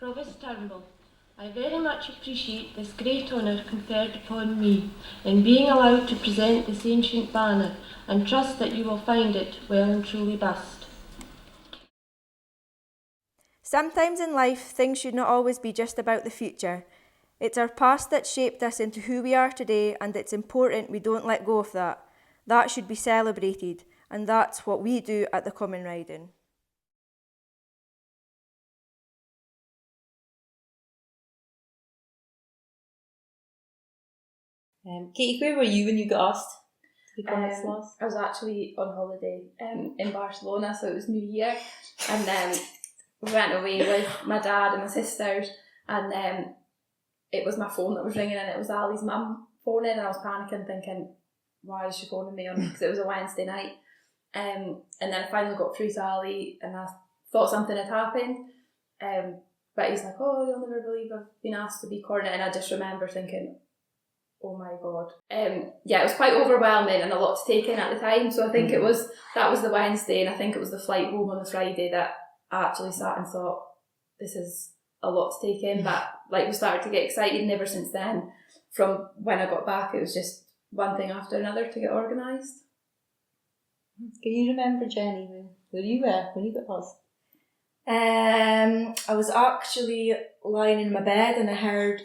Provost Turnbull, I very much appreciate this great honour conferred upon me in being allowed to present this ancient banner, and trust that you will find it well and truly bust. Sometimes in life, things should not always be just about the future. It's our past that shaped us into who we are today, and it's important we don't let go of that. That should be celebrated, and that's what we do at the Common Riding. Katie, where were you when you got asked to become Miss Loss? I was actually on holiday in Barcelona, so it was New Year, and we went away with my dad and my sisters, and it was my phone that was ringing, and it was Ali's mum phoning, and I was panicking, thinking, why is she phoning me on? Because it was a Wednesday night, and then I finally got through to Ali, and I thought something had happened, but he's like, oh, you'll never believe I've been asked to be Cornet, and I just remember thinking, oh my god. It was quite overwhelming and a lot to take in at the time, so I think that was the Wednesday, and I think it was the flight home on the Friday that I actually sat and thought, this is a lot to take in, but we started to get excited, and ever since then, from when I got back, it was just one thing after another to get organised. Can you remember, Jenny, where you were when you got asked? I was actually lying in my bed, and I heard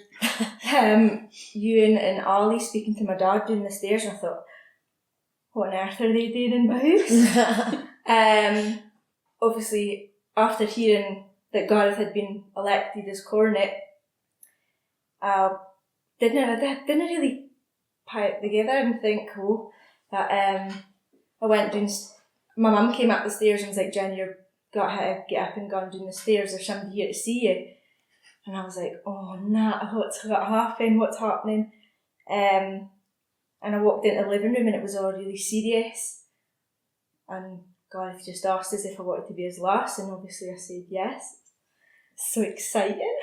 Euan and Ali speaking to my dad down the stairs, and I thought, what on earth are they doing in my house? Obviously, after hearing that Gareth had been elected as Cornet, I didn't really put it together and think, that I went down. My mum came up the stairs and was like, Jen, you've got to get up and go down the stairs, there's somebody here to see you. And I was like, oh nah, what's happening? And I walked into the living room, and it was all really serious, and Gareth just asked us if I wanted to be his lass, and obviously I said yes. So exciting.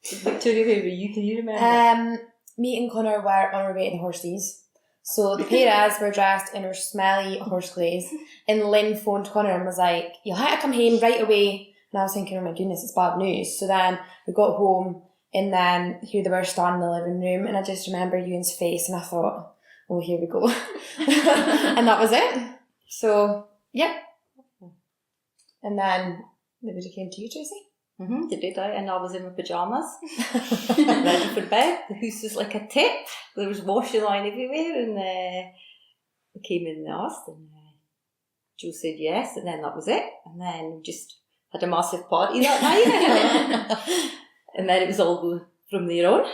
Victoria, where were you? Can you remember? Me and Connor were on our way to the horses. So the pair of us were dressed in our smelly horse clothes, and Lynn phoned Connor and was like, you'll have to come home right away. And I was thinking, oh my goodness, it's bad news. So then we got home, and then here they were standing in the living room, and I just remember Euan's face, and I thought, oh, here we go. And that was it. So, yeah. And then it came to you, Tracy. They did, and I was in my pyjamas, ready for bed. The house was like a tip. There was washing line everywhere, and we came in and asked, and Joe said yes, and then that was it. And then we just had a massive party that night. And then it was all go from there on.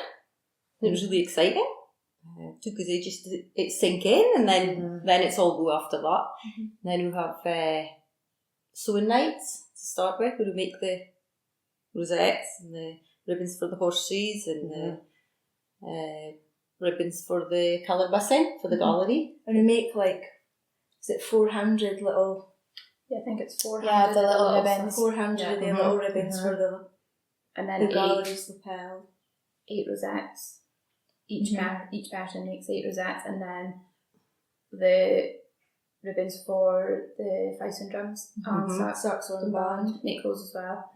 It was really exciting. It took us ages to sink in, and then it's all go after that. And then we have sewing nights to start with, where we make the rosettes and the ribbons for the horses, and the ribbons for the colour bussing for the gallery. And we make is it 400 little... Yeah, I think it's 400. Yeah, the little ribbons. 400 of the little ribbons for and then the gallery's lapel. 8 rosettes. Each person makes 8 rosettes, and then the ribbons for the fife and drums and saxophone band make those as well.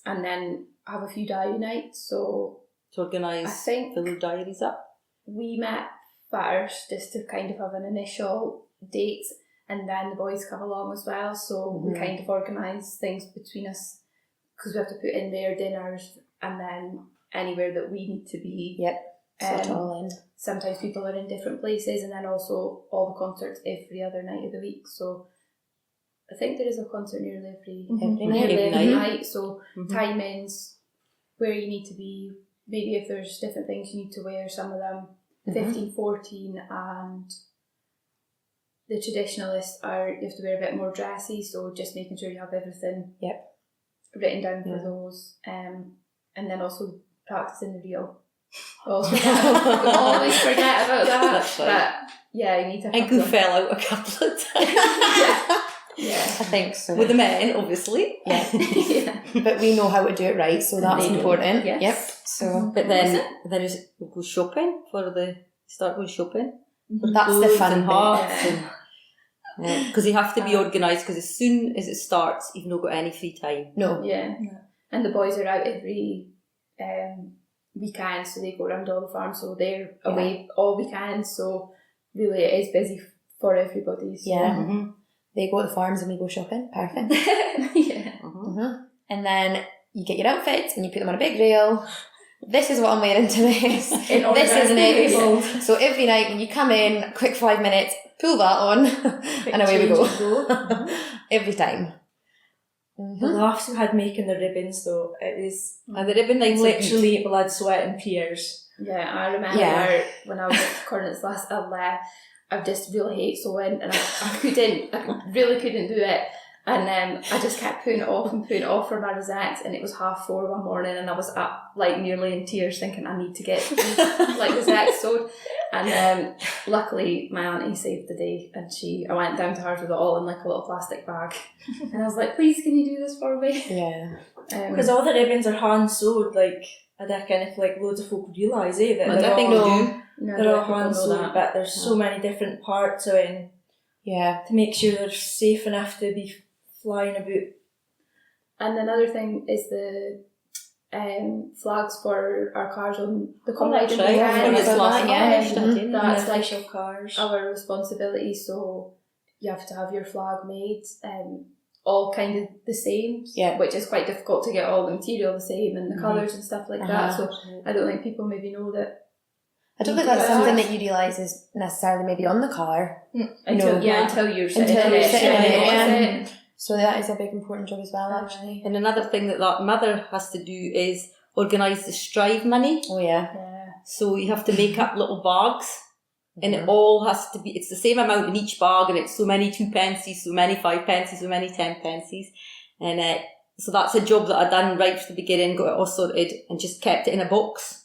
And then I have a few diary nights, so to organise, I think fill the diaries up. We met first just to kind of have an initial date, and then the boys come along as well, so we kind of organise things between us, because we have to put in their dinners and then anywhere that we need to be. Sort it all in. Sometimes people are in different places, and then also all the concerts every other night of the week, so I think there is a concert nearly every night, so timings, where you need to be, maybe if there's different things you need to wear, some of them 15, 14, and the traditionalists you have to wear a bit more dressy, so just making sure you have everything written down for those, and then also practicing the reel. Always forget about that. That's right. But yeah, you need to. I go fell out a couple of times. Yeah, I think so. With the men, obviously. Yeah. But we know how to do it right, so that's important. Yes. Yep. So, but then we go shopping start going shopping. That's the fun and hats and Because you have to be organised, because as soon as it starts, you've not got any free time. No. Yeah. And the boys are out every weekend, so they go around all the farms, so they're away all weekend, so really it is busy for everybody. So. Yeah. Mm-hmm. They go to the farms and we go shopping. Perfect. Yeah. Mm-hmm. And then you get your outfits and you put them on a big rail. This is what I'm wearing to this. This is next. So every night when you come in, quick 5 minutes, pull that on, and away we go. Every time. The laughs we had making the ribbons though, it was And the ribbon nights literally blood, sweat and tears. Yeah, I remember when I was at Cornet's last I just really hate sewing, and I really couldn't do it. And I just kept putting it off for my rosettes, and it was 4:30 one morning, and I was up like nearly in tears thinking I need to get these, like rosettes sewed. And luckily my auntie saved the day, and I went down to hers with it all in like a little plastic bag, and I was like, please can you do this for me? Yeah. Because all the ribbons are hand sewed, like I reckon if like loads of folk realise that I don't think they do. No, they're all people hand know sewed, that. but there's so many different parts of it, and Yeah. to make sure they're safe enough to be flying about. And another thing is the flags for our cars on the Cornet. That's right. Yeah, When it's yeah. last Yeah. night, That's like official cars. our responsibility, so you have to have your flag made all kind of the same, Yeah. which is quite difficult to get all the material the same and the colours and stuff like that, Uh-huh. so I don't think people maybe know that I don't think that's something that you realise is necessarily maybe on the colour. until you're sitting Until in you're it. sitting in it, Yeah. yeah. So that is a big important job as well, actually. And another thing that mother has to do is organise the strive money. Oh yeah. Yeah. So you have to make up little bags, and it all has to be, it's the same amount in each bag, and it's so many 2 pences, so many 5 pences, so many 10 pences. And so that's a job that I done right from the beginning, got it all sorted, and just kept it in a box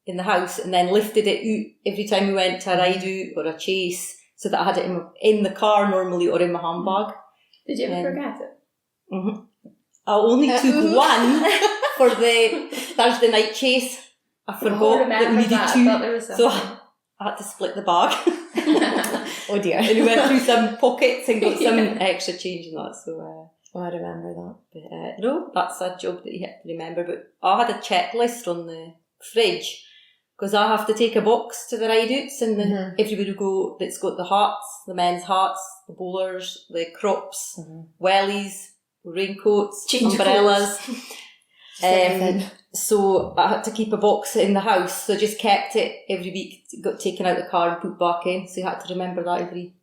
in the house, and then lifted it out every time we went to a ride out or a chase, so that I had it in the car normally or in my handbag. Did you ever forget it? Mm-hmm. I only took one for the Thursday night chase. I forgot that we needed I thought there two, was so something. I had to split the bag. Oh dear. And we went through some pockets and got some extra change in that. So, Oh, I remember that. but no, that's a job that you have to remember. But I had a checklist on the fridge, because I have to take a box to the ride outs, and everybody will go that's got the hats, the men's hats, the bowlers, the crops, wellies, raincoats, Change umbrellas. Everything. So I had to keep a box in the house, so I just kept it every week, got taken out of the car and put back in, so you had to remember that every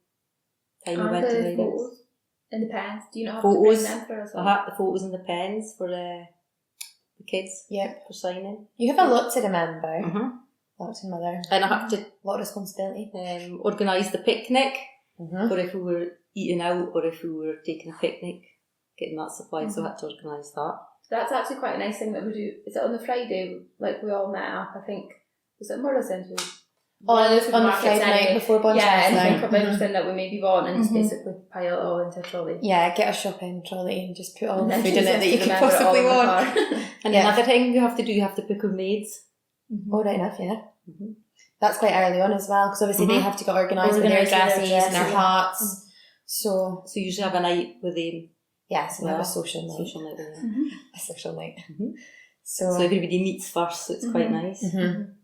time we Are went to the ride outs. photos in the pens? Do you not have Photos. to bring them for us? I had the photos and the pens for the kids Yep. for signing. You have a lot to remember. Mm-hmm. Lots of mother. And I had to A lot of responsibility. organise the picnic, Mm-hmm. or if we were eating out, or if we were taking a picnic, getting that supplied, so I had to organise that. That's actually quite a nice thing that we do. Is it on the Friday, like we all met up, I think, was it Murray's Centre? On the Friday night before bonfire Yeah, and night. think of everything that we maybe want and just basically pile it all into a trolley. Yeah, get a shopping trolley and just put all the And food then in it that you just could remember it all possibly in the want. car. And Yeah. another thing you have to do, you have to book our maids. Oh, right enough, yeah. That's quite early on as well, because obviously they Mhm. have to get organised with their Organised with their dresses and their dresses. hats. So, So you usually have a night with them, yeah, so we have Yeah. a social night. social night with them. A social night. Mhm. So, So everybody meets first, so it's quite nice. mhm.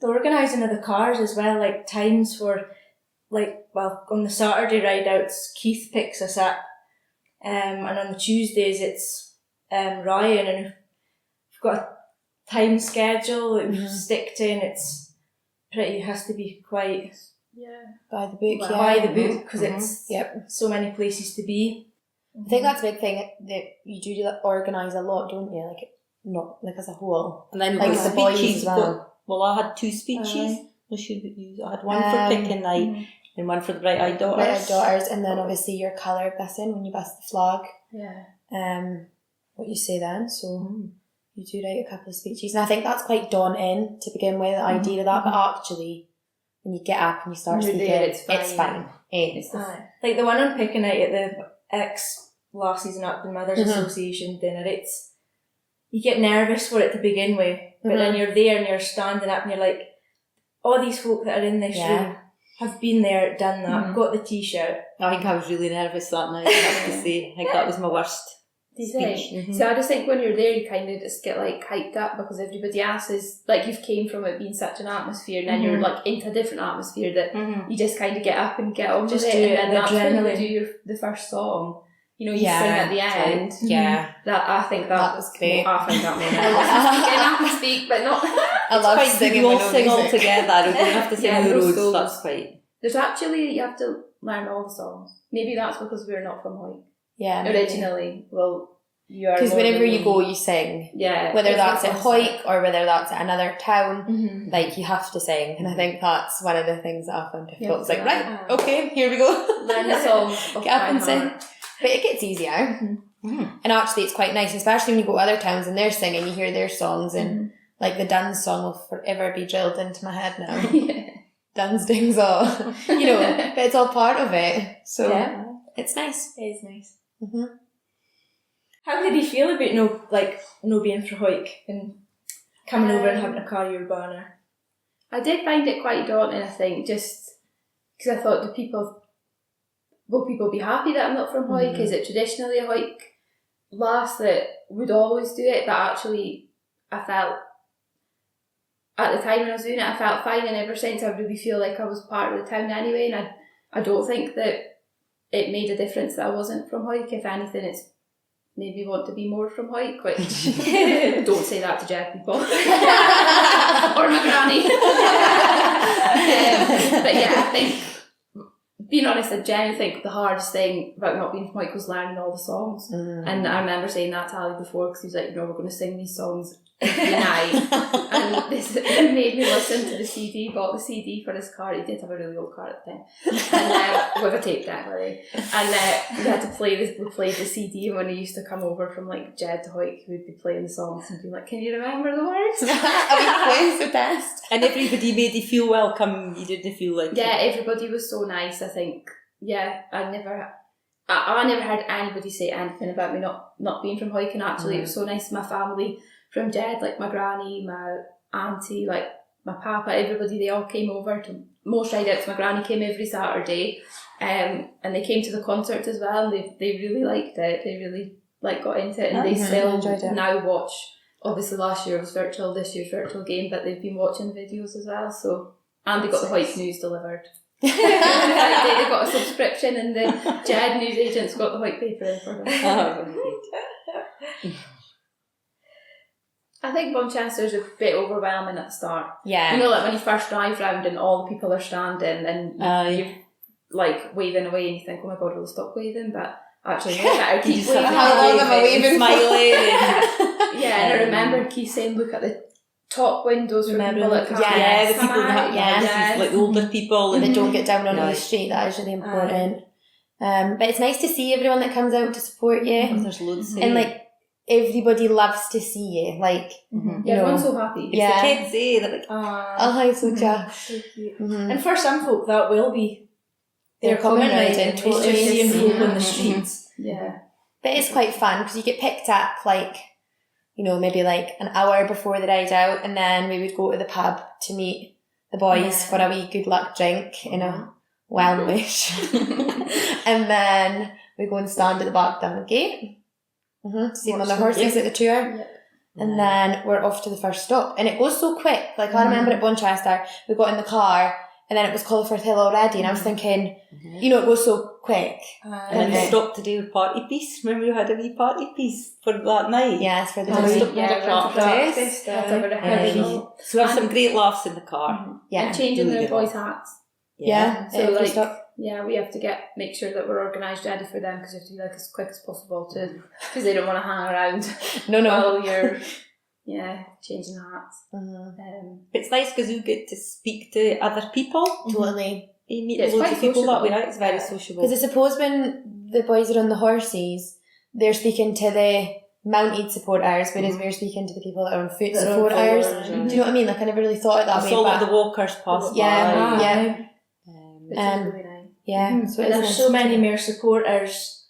The organising of the cars as well, like times for, like, well, on the Saturday ride outs, Keith picks us up, and on the Tuesdays it's Ryan, and we've got a time schedule that we stick to, and it has to be quite Yeah. by the book, yeah. by the book, because it's Yep. so many places to be. I think that's a big thing that you do organise a lot, don't you? Like, not like as a whole. And then we've Like got the boys speeches. as well. Well, I had 2 speeches. I should use. I had one for picking night and one for the Bright Eyed Daughters. Right, our daughters, and then obviously your colour bussing when you bus the flag. Yeah. What you say then, so you do write a couple of speeches, and I think that's quite daunting to begin with, the idea of that, but actually when you get up and you start You're speaking, there, it's it's fine. fine. It's Like the one on picking night at the ex-Lassies and Upton Mothers Association dinner, you get nervous for it to begin with, but then you're there and you're standing up and you're like, all these folk that are in this room, have been there, done that, got the t-shirt. I think I was really nervous that night, I have to say. I think that was my worst Do you speech. think? So I just think when you're there, you kind of just get like hyped up because everybody else is like, you've came from it being such an atmosphere, and then you're like into a different atmosphere that you just kind of get up and get on Just with do it, it, and then that's when adrenaline. you do the first song. You know, you Yeah, sing at the end. Yeah. That I think that was great. I find that more nervous. Again, I can speak, but not. I love Quite singing you all with no sing all music. together. We don't have to sing Yeah, the no roads. solos. That's quite. There's actually, you have to learn all the songs. Maybe that's because we're not from Hoyk Yeah. originally. Well, you are. Because more whenever than you me. go, you sing. Yeah, Whether it's that's the at concept. Hoyk or whether that's at another town, Mm-hmm. like you have to sing. And I think that's one of the things that I found difficult. It's like, Yeah. right, okay, here we go. Learn the songs. Get up and sing. But it gets easier. And actually it's quite nice, especially when you go to other towns and they're singing, you hear their songs, and like the Duns song will forever be drilled into my head now. Yeah. Duns dings all, you know, but it's all part of it. So Yeah. it's nice. It is nice. Mm-hmm. How did you feel about no being for Hoyk and coming over and having to carry your banner? I did find it quite daunting, I think, just because I thought, will people be happy that I'm not from Hoyk? Is it traditionally a Hoyk lass that would always do it? But actually, I felt, at the time when I was doing it, I felt fine, and ever since I really feel like I was part of the town anyway, and I don't think that it made a difference that I wasn't from Hoyk. If anything, it's made me want to be more from Hoyk, which don't say that to Jed people. Or my granny. But yeah, I think, being honest, I genuinely think the hardest thing about not being from Hoyk was learning all the songs. And I remember saying that to Ali before, because he was like, you know, we're going to sing these songs every night. And this made me listen to the CD, bought the CD for his car. He did have a really old car at the time. And with a tape deck, by the way. And we had to play we played the CD, and when he used to come over from like Jed to Hoyk, he would be playing the songs and be like, can you remember the words? When's the best? And everybody made you feel welcome. You didn't feel like. Yeah, everybody was so nice, I think. Yeah, I never heard anybody say anything about me not being from Hoyk, and actually it was so nice. My family from Jed, like my granny, my auntie, like my papa, everybody, they all came over to most Rideouts. My granny came every Saturday, and they came to the concert as well, and they really liked it. They really got into it, and they still enjoyed it. now watch. Obviously last year was virtual, this year's virtual game, but they've been watching videos as well. So, and they got the Hoyk news delivered. They got a subscription, and the Jed news agents got the Hoyk paper in for them. Oh, really good. I think Bonchester's a bit overwhelming at the start. Yeah. You know, like when you first drive round and all the people are standing and you're like waving away, and you think, oh my god, we'll stop waving, but actually, no, better keep waving. How long am I waving? Smiling. Yeah, and I remember Keith saying, look at the top windows for people that can't. Yeah, the people that yes. like older people, And and they don't get down onto No. the street. That is really important. But it's nice to see everyone that comes out to support you. there's loads. And like everybody loves to see you. Like Yeah, everyone's so happy. It's Yeah. the kids, They're like, oh, hi, so chuffed. So cute. Mhm. And for some folk, that will be They're their common coming right, right and totally. it's just seeing folk on the Mhm. streets. Yeah. But it's quite fun because you get picked up like, you know, maybe like an hour before the ride out, and then we would go to the pub to meet the boys for a wee good luck drink in a Euan Welsh. And then we go and stand at the back down the gate. See them on their horses at the tour. Yep. And then we're off to the first stop. And it goes so quick. Like I remember at Bonchester, we got in the car and then it was Colliforth Hill already, and I was thinking, you know, it goes so quick. and then we Okay. stopped to do a party piece. Remember, you had a wee party piece for that night. Yes, for the Oh, day. yeah. Yeah, we went to breakfast. That's a very heavy. So we have some great laughs in the car. Yeah. And changing Really the good boys' hats. Yeah. So every like, stop. yeah, we have to make sure that we're organised ready for them, because you have to be like as quick as possible because they don't want to hang around No. while you're changing hats. But it's nice because you get to speak to other people. Totally. You meet Yeah, it's loads quite of people that way, sociable. right? It's very sociable. Because I suppose when the boys are on the horses, they're speaking to the mounted supporters, whereas we're speaking to the people that are on foot That are on supporters. followers, Do you know what I mean? Like I never really thought it that I way. saw But the walkers pass Yeah, by. yeah. Which Um, is really nice. yeah. So And it's there's nice so to- many more supporters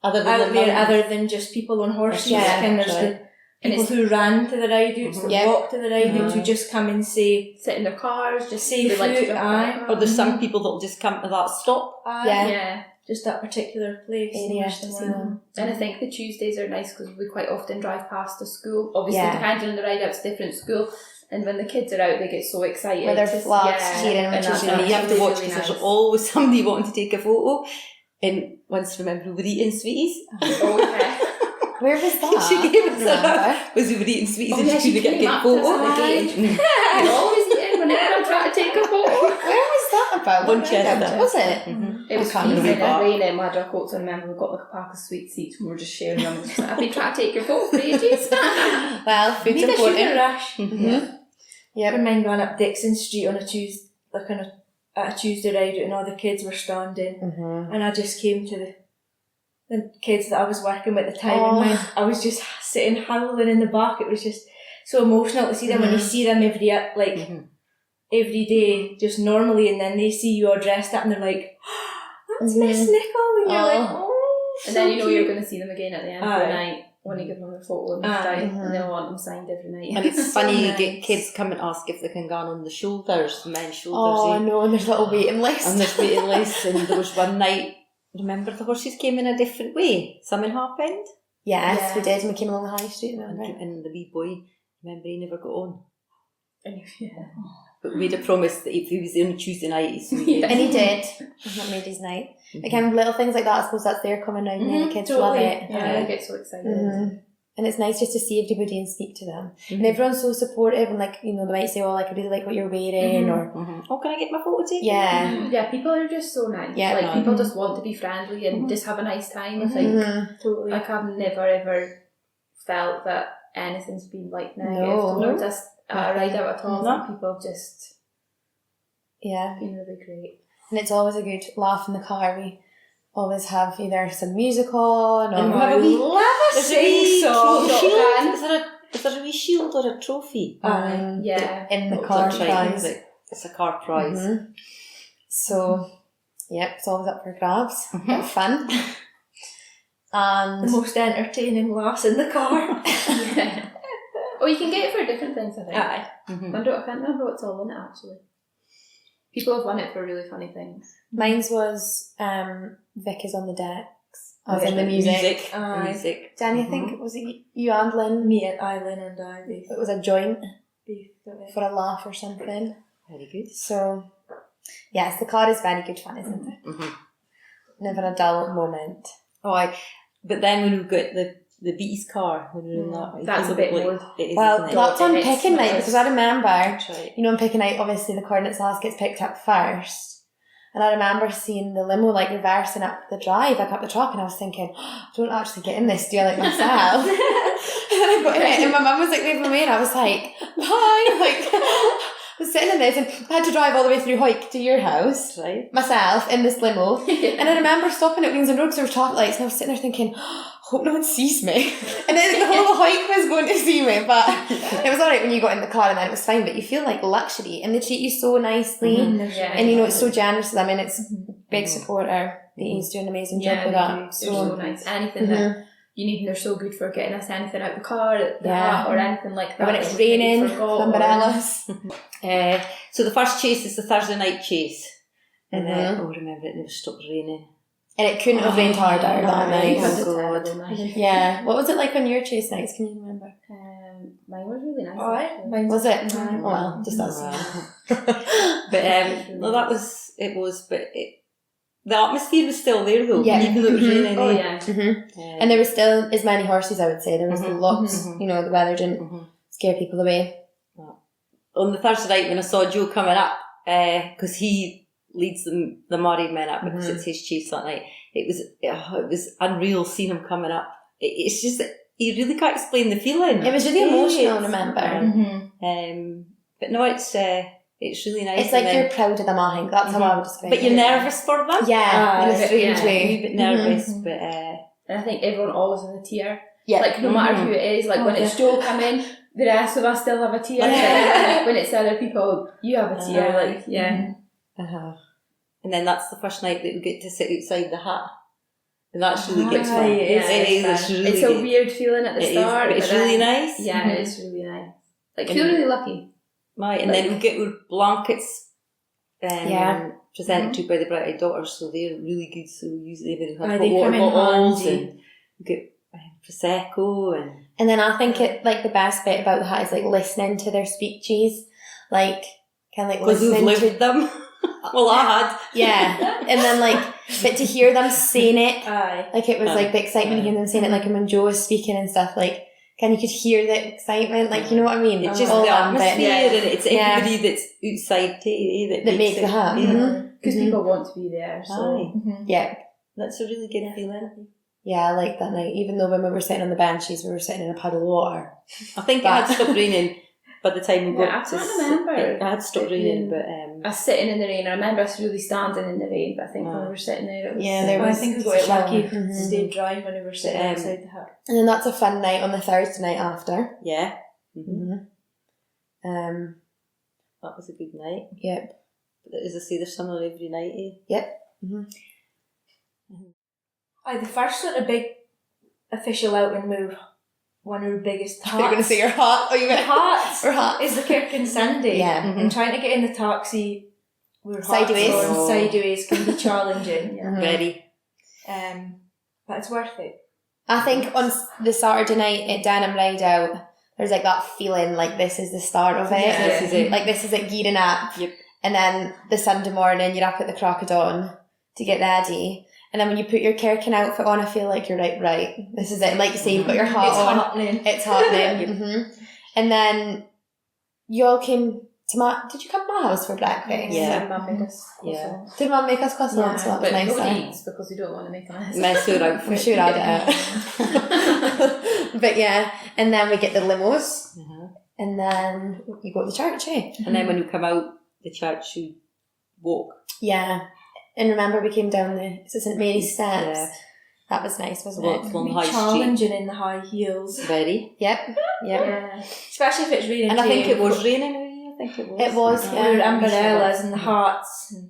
Other than out the there mountains. other than just people on horses. Yeah, And there's right. And people who ran to the ride outs, that Yeah. walked to the ride outs, who just come and say, sit in their cars, just Say they like to food, drop aye. their Or car. there's some people that'll just come to that stop. Yeah. Yeah. just that particular place. Area. Wow. And I think the Tuesdays are nice because we quite often drive past a school. Obviously, Yeah. depending on the ride out's different school. And when the kids are out, they get so excited. With their to- flags cheering, and which that's is And you have to watch really because nice. there's always somebody wanting to take a photo. And once, remember, we were eating sweeties. Oh, yeah. Where was that? She gave us Remember? was we were eating sweeties Oh, and yeah, she couldn't get a came good up to us photo. at the gate and I always eating whenever I'm trying to take a photo. Where was that about? What Winchester. round was it? Mhm. It was I can't freezing remember. and raining. We had our coats on. Remember, we got like a pack of sweet seats and we were just sharing them. Just like, I've been trying to take your photo for ages. Well, food's Need a sugar important. rush. Mm-hmm. I Yep. remember going up Dixon Street on a Tuesday, like on at a Tuesday ride out, and all the kids were standing, Mm-hmm. and I just came to the kids that I was working with at the time, Oh. and I was just sitting howling in the back. It was just so emotional to see them when you see them every every day, just normally, and then they see you all dressed up, and they're like, "That's Miss Nicole," and you're like, "Oh." And so then you know cute." you're going to see them again at the end of the Aye. night when you give them a photo and Aye. stuff, Mhm. and they'll want them signed every night. And it's So funny, you nice. get kids come and ask if they can go on the shoulders, the men's shoulders. Oh, eh? no, and there's little waiting lists. And there's waiting lists, and there was one night, remember the horses came in a different way? Something happened? Yes, Yeah. we did. We came along the high street, remember? And the wee boy, remember, he never got on. Yeah. But we made a promise that if he was on a Tuesday night, he's Yeah. And he did. That made his night. Again, little things like that, I suppose that's their coming out now. The kids love it. Yeah, they get so excited. Mhm. And it's nice just to see everybody and speak to them. And everyone's so supportive and like, you know, they might say, oh, like, I really like what you're wearing or, Oh, can I get my photo taken? yeah. Yeah, people are just so nice. Yeah. Like, people just want to be friendly and just have a nice time. I think. Mhm. Totally. Like, I've never ever felt that anything's been like negative No. towards us at a ride out at all. No. And people have just Yeah. been really great. And it's always a good laugh in the car. We always have either some music on or And I love a There's a sing wee song. shield. Shotgun. Is there a wee shield or a trophy? um, Yeah. in the That's car right, prize. It's a car prize. Mhm. So, yep, it's always up for grabs. Bit of fun. The And most entertaining laughs in the car. Yeah. Oh, you can get it for different things, I think. Aye. I can't remember what's all in it, actually. People have won it for really funny things. mine's was Vic is on the decks. I was Oh, in the yeah, music. Aye. Music. Danny, I think, was it you and Lynn? Me and Eileen and I, we It was a joint beefed it. for a laugh or something. Very good. So, yes, the car is very good fun, isn't it? Mhm. Never a dull moment. Oh, but then when we got the Beatty's car, when we were in that, That's a bit more- It is, Well, isn't it? that's on It's picking night nice. because I remember, That's right. you know, on picking night, obviously the Cornet's last gets picked up first. And I remember seeing the limo like reversing up the drive, like up the track, and I was thinking, oh, I don't actually get in this, do I like myself? And then I got in it, and my mum was like waving me, and I was like, bye! Like, I was sitting in this, and I had to drive all the way through Hoyk to your house, That's right. myself, in this limo. And I remember stopping at Wings and Road because there were traffic lights, and I was sitting there thinking, hope no one sees me. And then the whole Hoyk was going to see me, but it was alright when you got in the car and then it was fine, but you feel like luxury, and they treat you so nicely. Yeah. And you know, it's so generous of them, and it's big supporter. He's doing an amazing job Yeah, with they that. do. They're so nice. Anything that you need, and they're so good for getting us anything out the car, the Yeah. hat, or anything like that. Or when it's that we raining, forgot, or- umbrellas. So the first chase is the Thursday night chase. And then, Mhm. oh, remember it never stopped raining. And it couldn't have rained harder that We night. had a God. terrible night. Yeah. What was it like on your chase nights? Can you remember? Mine was really nice. Aye, actually. mine's Was it? Aye. Oh, well, just us. But no, the atmosphere was still there though, Yeah. even though it was Mhm. raining. Oh eh? yeah. Mm-hmm. And there was still as many horses, I would say. There was Mhm. lots, Mhm. you know, the weather didn't Mhm. scare people away. On the Thursday night when I saw Joe coming up, because he leads the married men up because Mhm. it's his chase that night, it was unreal seeing him coming up. It's just that you really can't explain the feeling. It was really Yeah, emotional, it's- remember? Mm-hmm. But no, it's really nice. It's like and you're then- proud of them, I think. That's how I would describe but it. you're nervous for them. Yeah, in a Aye. strange Yeah. A way. wee bit nervous, Mhm. but And I think everyone always has a tear. Yeah. Like no matter Mhm. who it is, like Oh, when it's Joe coming, the rest of us still have a tear. Yeah. When it's other people, you have a tear. Aye. Like yeah. and then that's the first night that we get to sit outside the hut And that's really good. Aye, it is. It is. It's It's really It's a good. weird feeling at the It is, start. but it's then- really nice. Yeah, it's really nice. Like, And- feel really lucky. Right, and then we get our blankets presented to by the British daughters, so they're really good. So usually they have Aye, hot they water come in bottles handy. and we get prosecco and And then I think it like the best bit about the hat is like listening to their speeches, like kind of like because we've listening to lived them. Well, I had. yeah, and then like but to hear them saying it, Aye. like it was Aye. like the excitement of hearing them saying it, like and when Joe was speaking and stuff, like kind of you could hear the excitement, like you know what I mean. It's just All the that bit. atmosphere, and it's Yeah. everybody that's outside too, That makes it. the hat. Yeah. Mhm. Because Mhm. people want to be there. So. Aye, Yeah, that's a really good feeling. yeah, I like that night. Even though when we were sitting on the benches, we were sitting in a puddle of water. I think it had stopped raining by the time we Yeah, got I to. can't remember. It had stopped it raining, being- but Us sitting in the rain. I remember us really standing in the rain, but I think when Aye. we were sitting there, it was... Yeah, there I was- think we got it lucky. Mhm. Stayed dry when we were sitting Um, outside the hut. And then that's a fun night on the Thursday night after. yeah, Um, that was a good night. yep. But as I say, there's some on every night. Eh? Aye, the first sort of big official outing move, one of our biggest You're going to hearts. say your hat? Oh, you meant Hearts or hat? is the Kirkin Sunday. Yeah. And trying to get in the taxi with Sideways. hearts on Oh. sideways can be challenging. Mhm. Very. But it's worth it. I think on the Saturday night at Denham Ride Out, there's like that feeling like this is the start of it. Yeah. This is it. Like this is it gearing up. Yep. And then the Sunday morning you're up at the crack of dawn to get ready. And then when you put your Kirkin outfit on, I feel like you're like, right, this is it. And like you say, you've got your hat It's on. happening. It's happening. And then you all came to did you come to my house for breakfast? Yeah. Mum made us Yeah. croissants. Did Mum make us croissants? Yeah, So that was but nice. nobody then. eats because we don't want to make a mess. Mess her outfit. We should add it. But yeah, and then we get the limos, and then you go to the church, eh? And then when you come out the church, you walk. Yeah. And remember we came down the St Mary's steps. Yeah. That was nice, wasn't Walk it? along Be High Street. challenging in the high heels. Very. Yep. Yep. Yeah. Especially if it's raining And I think too. it Was raining over here? I think it was. It was, With yeah. our umbrellas and the hats. And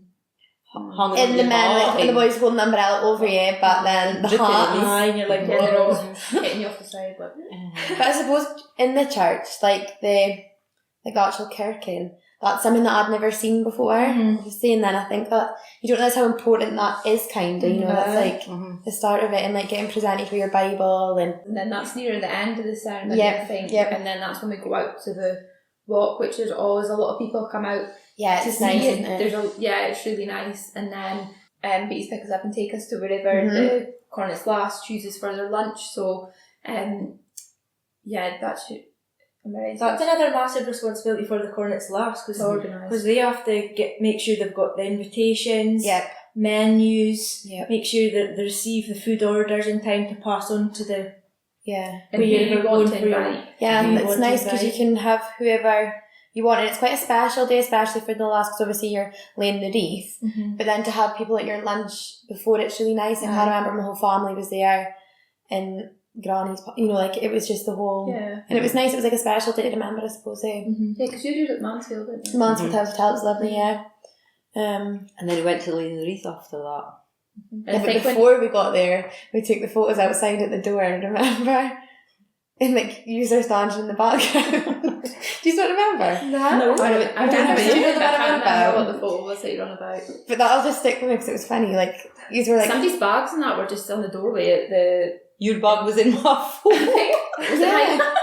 Hung And on the your men, heart and the boys holding the umbrella over you, but then the Dripping at hat. least. aye, and you're like, Yeah, they're whoa. always hitting you off the side. But But I suppose in the church, like the actual Kirkin, that's something that I'd never seen before. Mhm. I was saying then, I think that you don't realise how important that is, kind of, you know, that's like the start of it, and like getting presented with your Bible and then that's near the end of the ceremony, Yep, I think. yep. And then that's when we go out to the walk, which there's always a lot of people come out yeah, to it's see nice, it. isn't it? It's really nice. And then Beatty's pick us up and take us to wherever Mhm. the Cornet's last chooses for their lunch. So, that should. That's another massive responsibility for the Cornet's last It's because organised. they have to make sure they've got the invitations, Yep. menus, Yep. make sure that they receive the food orders in time to pass on to the Yeah. And who Where you you're want going to for invite. Yeah, Who and you it's want to nice because you invite. can have whoever you want, and it's quite a special day, especially for the last, because obviously you're laying the wreath, but then to have people at your lunch before, it's really nice. And I remember my whole family was there, and Granny's, you know, like it was just the whole, Yeah. and it was nice. It was like a special day to remember, I suppose. Eh? Yeah, because you do it at Mansfield, didn't you? Mansfield Hotel, it was lovely, yeah. And then we went to lay the wreath after that. And Yeah, I but think when before we got there, we took the photos outside at the door, remember? And like, users standing in the background. Do you still remember? No. I Do you know remember the one I'm I about? can't remember what the photo was that you're on about. But that'll just stick with me because it was funny. Like, you were like, Somebody's bags and that were just on the doorway at the... Your bag was in my phone. Was it yeah. like...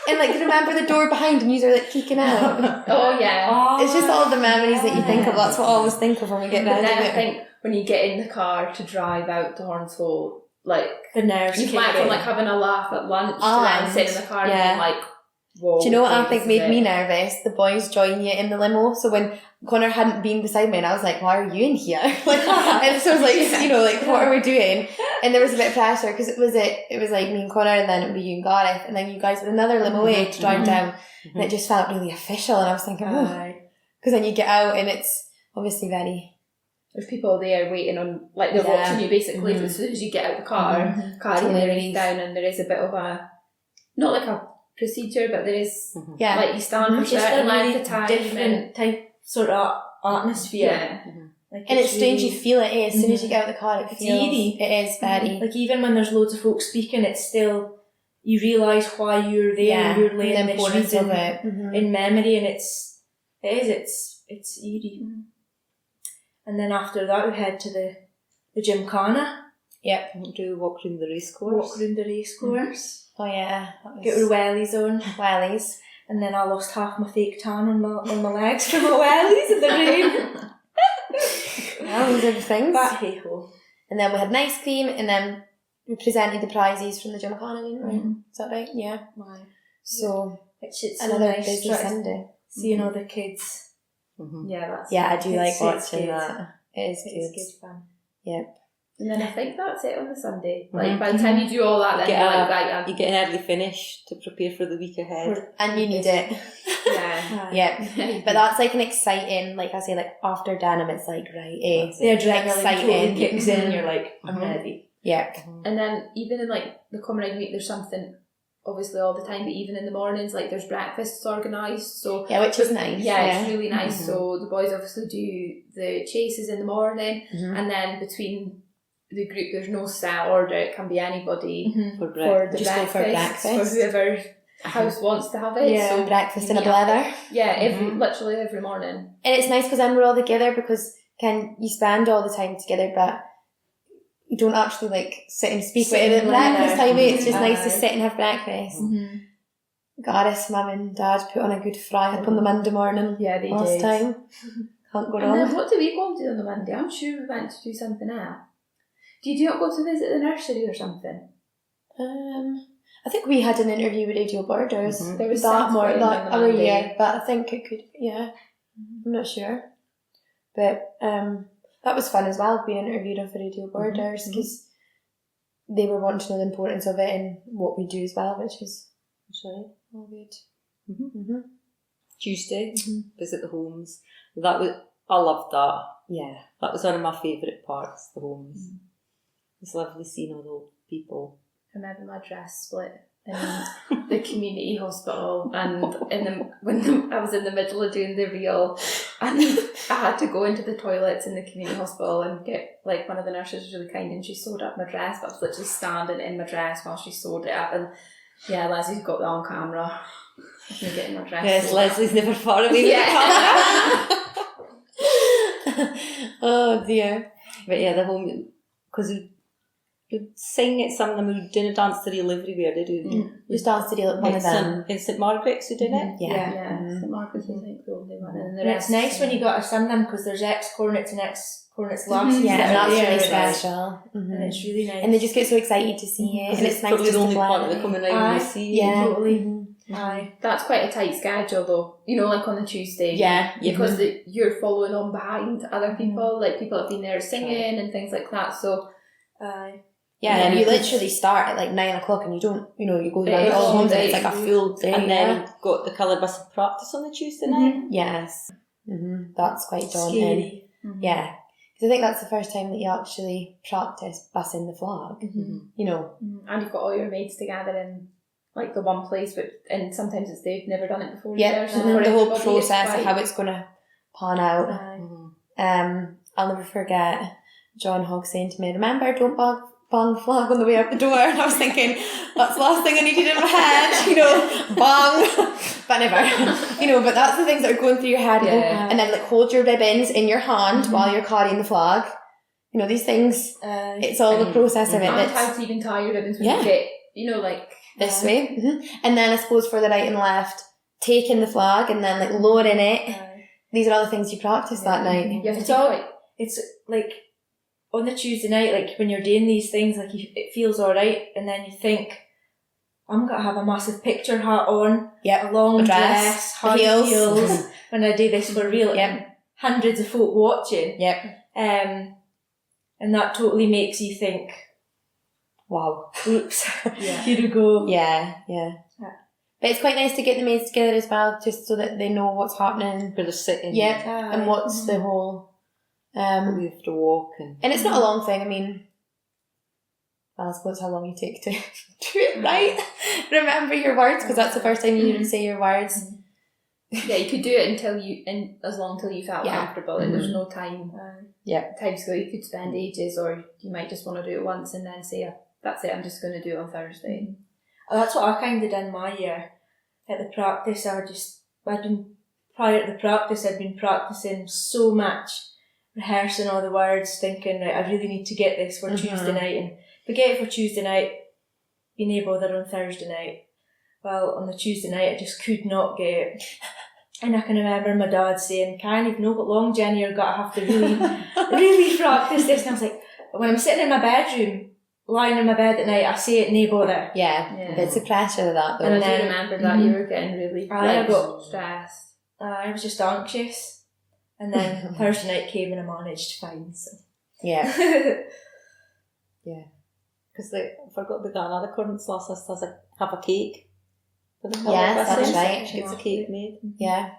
And like, you remember the door behind and you were like peeking out. Oh, yeah. It's just all the memories that you think of. That's what I always think of when we get But ready. then I think when you get in the car to drive out to Hornsfold, like, The nerves you kick went from in. like having a laugh at lunch to And, then sitting in the car yeah. and being like, whoa. Do you know what I okay, think this made is me it. nervous? The boys join you in the limo. So when Connor hadn't been beside me and I was like, why are you in here? Like, and so I was like, you know, like, what are we doing? And there was a bit of pressure because it was like me and Connor, and then it would be you and Gareth, and then you guys with another limo away to drive down. And it just felt really official. And I was thinking, oh, Aye. because then you get out and it's obviously very, There's people there waiting on, like, they're Yeah. watching you basically as soon as you get out the car, carrying the Totally. wreath down, and there is a bit of a, not like a procedure, but there is, yeah. like, you stand for It's just a certain really length of time. different type sort of atmosphere. Yeah. Like, And it's strange, really, you feel it, as soon as you get out of the car, it It's feels, eerie. it is very, like even when there's loads of folk speaking, it's still, you realise why you're there and you're laying the this importance of reading it. Mhm. in memory, and it's eerie. And then after that we head to the Gymkhana, Yep. Do walk around the race walk course. around the race course, Oh yeah, that get our was wellies on, wellies. and then I lost half my fake tan on my legs from my wellies in the rain. Yeah, those are the things. But hey ho. And then we had an ice cream, and then we presented the prizes from the Gymkhana, didn't we? Mhm. Is that right? Yeah. So, It's so another nice busy trying to Sunday. seeing all the kids. Mm-hmm. Yeah, that's Yeah, I do like It's watching good. that. It is It's good fun. Yep. And then I think that's it on the Sunday. Like Mhm. by the time you do all that, then Get you're a- like, right, You get an early finish to prepare for the week ahead. And you need it. yeah. Yep. But that's like an exciting, like I say, like after denim, it's like, right, eh? That's The it. adrenaline Exciting. totally kicks in. Mhm. You're like, I'm Mhm. ready. Yep. And then even in like the common week, there's something obviously all the time, but even in the mornings, like there's breakfasts organised. So Yeah, which is nice. yeah, it's really nice. Mhm. So the boys obviously do the chases in the morning, Mhm. and then between the group, there's no set order. It can be anybody For for breakfast. the Just go for breakfast, breakfast. for whoever house wants to have it. Yeah. So Breakfast in a you meet up- blather. Yeah, Mhm. literally every morning. And it's nice because then we're all together, because you spend all the time together, but you don't actually like sit and speak Sit with it at and breakfast learn. time. It's just nice to Aye. sit and have breakfast. Mm-hmm. Goddess, mum and dad put on a good fry up on the Monday morning Yeah, they last did. time. Can't go And then wrong. what do we go and do on the Monday? I'm sure we went to do something else. Do you not go to visit the nursery or something? I think we had an interview with Radio Borders Mhm. There was that something that on the other Monday. year, but I think it could. Yeah, I'm not sure. But that was fun as well, being interviewed on Radio Borders, because they were wanting to know the importance of it and what we do as well, which is all good. Mhm. Tuesday, visit the homes. I loved that. Yeah. That was one of my favourite parts, the homes. It's lovely seeing all the old people. I remember my dress split in the community hospital, and when I was in the middle of doing the reel, and I had to go into the toilets in the community hospital and get, like, one of the nurses was really kind and she sewed up my dress, but I was literally standing in my dress while she sewed it up, and yeah, Leslie's got that on camera. Me getting my dress Yes, sewn up. Leslie's never far away with Yeah. the camera. Oh dear. But yeah, the home, because we'd sing at some of them, we didn't dance to Real everywhere, did we? Just dance to deal with one of them. In St Margaret's we did it. Yeah. Yeah, St Margaret's was like the only one, and the And it's rest. nice when you got to sing them, because there's ex-Cornets and ex-Cornets lassies Yeah, that and are that's there, really and special. and it's really nice. And they just get so excited to see it, and it's nice probably just the only to part blend that it. they're coming around Aye. and see. Yeah. Totally. Aye. That's quite a tight schedule though, you know, like on the Tuesday. Yeah. Because you're following on behind other people, like people have been there singing and things like that, so Aye. Yeah, And and then you you literally start at like 9 o'clock, and you don't, you go It down is all all homes, and day. it's like a full day. And then we've got the colour bus and practice on the Tuesday night. yes, that's quite daunting. Scary. Yeah, because I think that's the first time that you actually practice bussing the flag. You know, and you've got all your mates together in like the one place, but and sometimes it's they've never done it before. yeah, either, so and for the whole everybody, process it's of how it's going to pan out. Aye. I'll never forget John Hogg saying to me, "Remember, don't bang the flag on the way out the door." And I was thinking, that's the last thing I needed in my head, bang. But never, but that's the things that are going through your head. Yeah. And then like hold your ribbons in your hand while you're carrying the flag. These things, Aye. it's all the process of it and how that's to even tie your ribbons when Yeah. you get, like this way. And then I suppose for the right and left, taking the flag and then like lowering it. Aye. These are all the things you practice that night. you have to It's take all- like It's like on the Tuesday night, like when you're doing these things, like it feels alright, and then you think, I'm gonna have a massive picture hat on, Yep. a long A dress, dress, high heels. heels, when I do this for real, Yep. and hundreds of folk watching. Yep. And that totally makes you think, Wow. oops, Yeah. here we go. Yeah. But it's quite nice to get the mates together as well, just so that they know what's happening. Where they're sitting. Yeah. Aye. And what's the whole We have to walk and and it's not a long thing. I mean, I suppose how long you take to do it right. Remember your words, because that's the first time you need to say your words. Yeah, you could do it as long till you felt Yeah. comfortable. And there's no time Yeah. time scale. You could spend ages, or you might just want to do it once and then say, that's it, I'm just going to do it on Thursday. Oh, that's what I kind of done my year. At the practice, prior to the practice, I'd been practicing so much, rehearsing all the words, thinking, right, I really need to get this for Tuesday night, and forget it for Tuesday night, be no bother on Thursday night. Well, on the Tuesday night, I just could not get it. And I can remember my dad saying, Karen, you've not got long, Jenny, you're going to have to really, really practice this. And I was like, when I'm sitting in my bedroom, lying in my bed at night, I say it, no bother. Yeah. It's the pressure of that though. And I do remember that you were getting really I got stressed. I was just anxious. And then Thursday night came and I managed fine. So. Yeah. Because I forgot about that. Another Cornet's last list has have a cake. For the Yes, that's right. She gets a cake made. Yeah.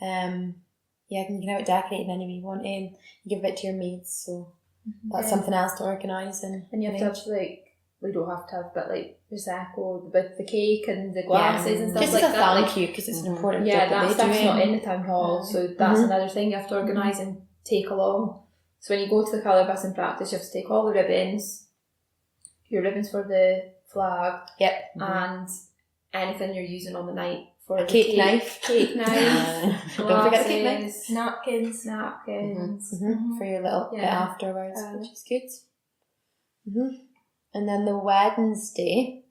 Yeah, you can have it decorated any way you want and you give it to your maids, so that's something else to organise. And you have to have, like, we don't have to have, but like Prosecco with the cake and the glasses and stuff just like as a that. thank you, because it's an important Yeah, job that that stuff's they do. not in the town hall, so that's another thing you have to organise and take along. So when you go to the colour bus and practice, you have to take all the ribbons, your ribbons for the flag, and anything you're using on the night for the cake knife. Cake knife. Don't forget the cake knife. Napkins. For your little bit afterwards, which is good. And then the Wednesday.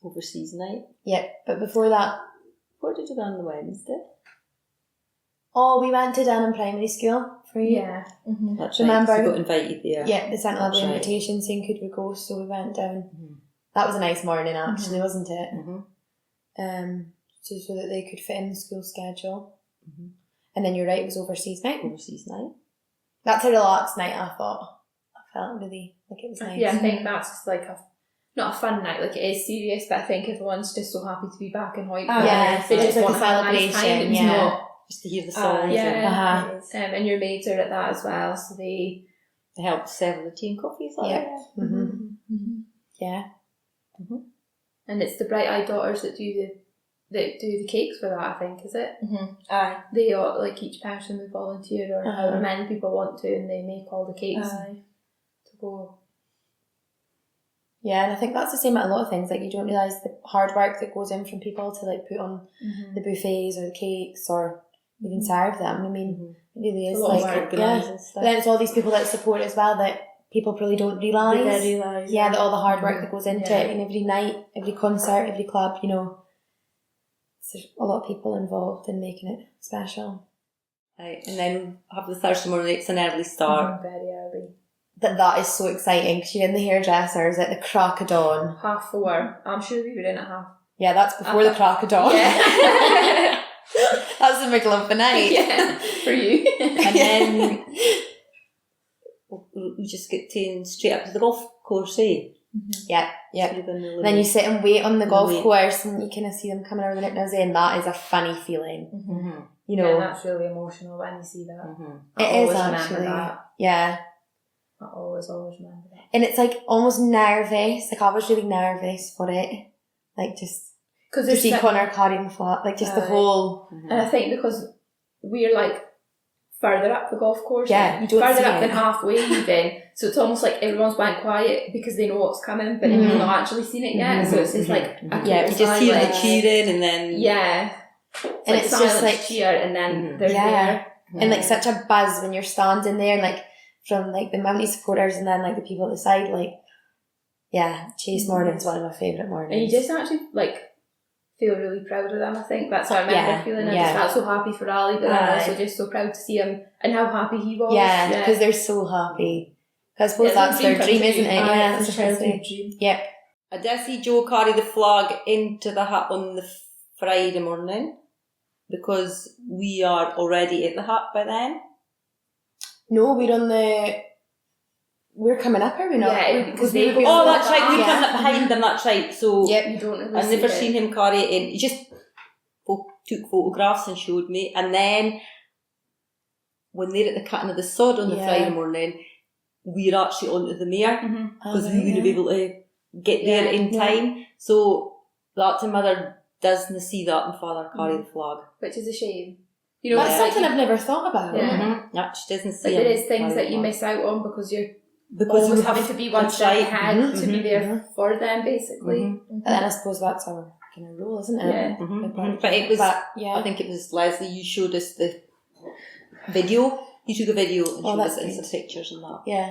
Overseas night. Yeah, but before that, What did you do on the Wednesday? we went to Denham Primary School for you. Yeah. That's Remember- right, 'cause you got invited there. Yeah, they sent a lovely That's right. invitation saying could we go, so we went down. That was a nice morning actually, wasn't it? So that they could fit in the school schedule. And then you're right, it was overseas night. Overseas night. That's a relaxed night, I thought. I felt really like it was nice. Yeah, I think that's just like not a fun night, like it is serious, but I think everyone's just so happy to be back in Hoyt. Yeah, they it's just like want a to have a nice time. celebration, It's yeah. not, Just to hear the songs. yeah. And your maids are at that as well, so they They help serve the tea and coffee. Is that Yeah. right? Yeah. and it's the Bright Eyed Daughters that do the cakes for that, I think, is it? Aye. They all, like, each person would volunteer, or however many people want to, and they make all the cakes to go. Yeah, and I think that's the same at a lot of things. Like, you don't realise the hard work that goes in from people to like put on the buffets or the cakes or even serve them. I mean, it really is a lot of like work organised yeah. and stuff. But then it's all these people that support as well that people probably don't realise. They don't realise. Yeah, that all the hard work that goes into it, and every night, every concert, every club, you know, there's a lot of people involved in making it special. Right, and then have the Thursday morning. It's an early start. Very early. That is so exciting because you're in the hairdressers at the crack of dawn. 4:30. I'm sure we were in at half. Yeah, that's before the crack of dawn. Yeah. That's the middle of the night. Yeah, for you. And then we just get taken straight up to the golf course, eh? Yeah. Through the middle of Then you the- sit and wait on the golf Wait. course and you kind of see them coming over the net and that is a funny feeling. You Yeah, know, that's really emotional when you see that. it I is always remember actually. that. Yeah. I always remember that. And it's like almost nervous. Like I was really nervous for it. Like just Because to see Connor carrying the flat. Like just the whole. and I think because we're like further up the golf course, Yeah, you don't further see up it. than halfway even. So it's almost like everyone's went quiet because they know what's coming, but you've not actually seen it yet. So it's just like Yeah, you just hear the silence. cheering and then Yeah, And it's just silence like. cheer, and then they're Yeah. there. And like such a buzz when you're standing there, and like from like the Mountie supporters and then like the people at the side, like yeah, Chase morning's one of my favourite mornings. And you just actually like feel really proud of them. I think that's how I remember feeling. I just felt so happy for Ali, but then also just so proud to see him and how happy he was. Yeah, because they're so happy. 'Cause I suppose that's their dream, isn't it? Yeah, it's that's a their childhood dream. dream. Yep. I did see Joe carry the flag into the hut on the Friday morning because we are already at the hut by then. No, we're coming up, are we not? Yeah, because they were go- Oh, that's right, we Yeah. come up behind them, that's right. So Yep. You don't really I've see never it. seen him carry it in. He just took photographs and showed me. And then when they're at the cutting of the sod on the Yeah. Friday morning, we're actually onto the mare because we right, wouldn't be able to get there in time. So that's another doesn't see that and father carry the flag. Which is a shame. You know, That's it's like something I've never thought about. Yeah. No, she doesn't see Like there him is things carry that the you flag. miss out on because you're Because always you having have- to be one that's step right. ahead to be Mhm, there for them, basically. Mhm. But then I suppose that's our kind of role, isn't it? Yeah. But it was, yeah. I think it was Leslie, you showed us the video. You took a video and showed us that's some good. pictures and that. Yeah.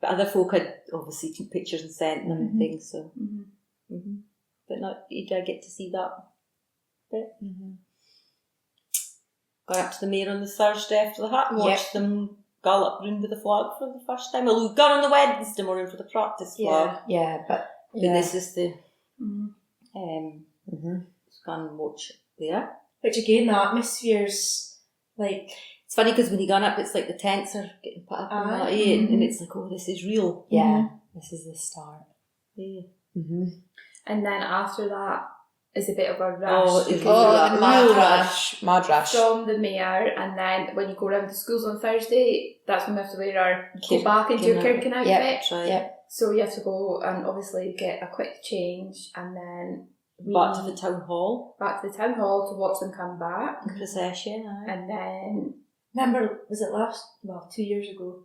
But other folk had obviously took pictures and sent them and things, so. Mm-hmm. But not, you did get to see that bit. Mm-hmm. Got up to the mayor on the Thursday after the hat and watched them gallop round with the flag for the first time. Although we've gone on the Wednesday morning for the practice flag. Yeah, but But yeah. this is the, Mm-hmm. let's go and watch there. Which again, the atmosphere's like, It's funny because when you gone up, it's like the tents are getting put up and that, and it's like, oh, this is real. Yeah, this is the start. Yeah. Mm-hmm. And then after that is a bit of a rush. Oh, it's Oh, the real mad rush. rush. from the mayor, and then when you go around the schools on Thursday, that's when we have to wear our Kid- go back into your kid Kirkin outfit. outfit. That's right. Yep. So you have to go and obviously get a quick change, and then Back to the town hall back to the town hall to watch them come back, procession. Aye. and then remember, was it 2 years ago,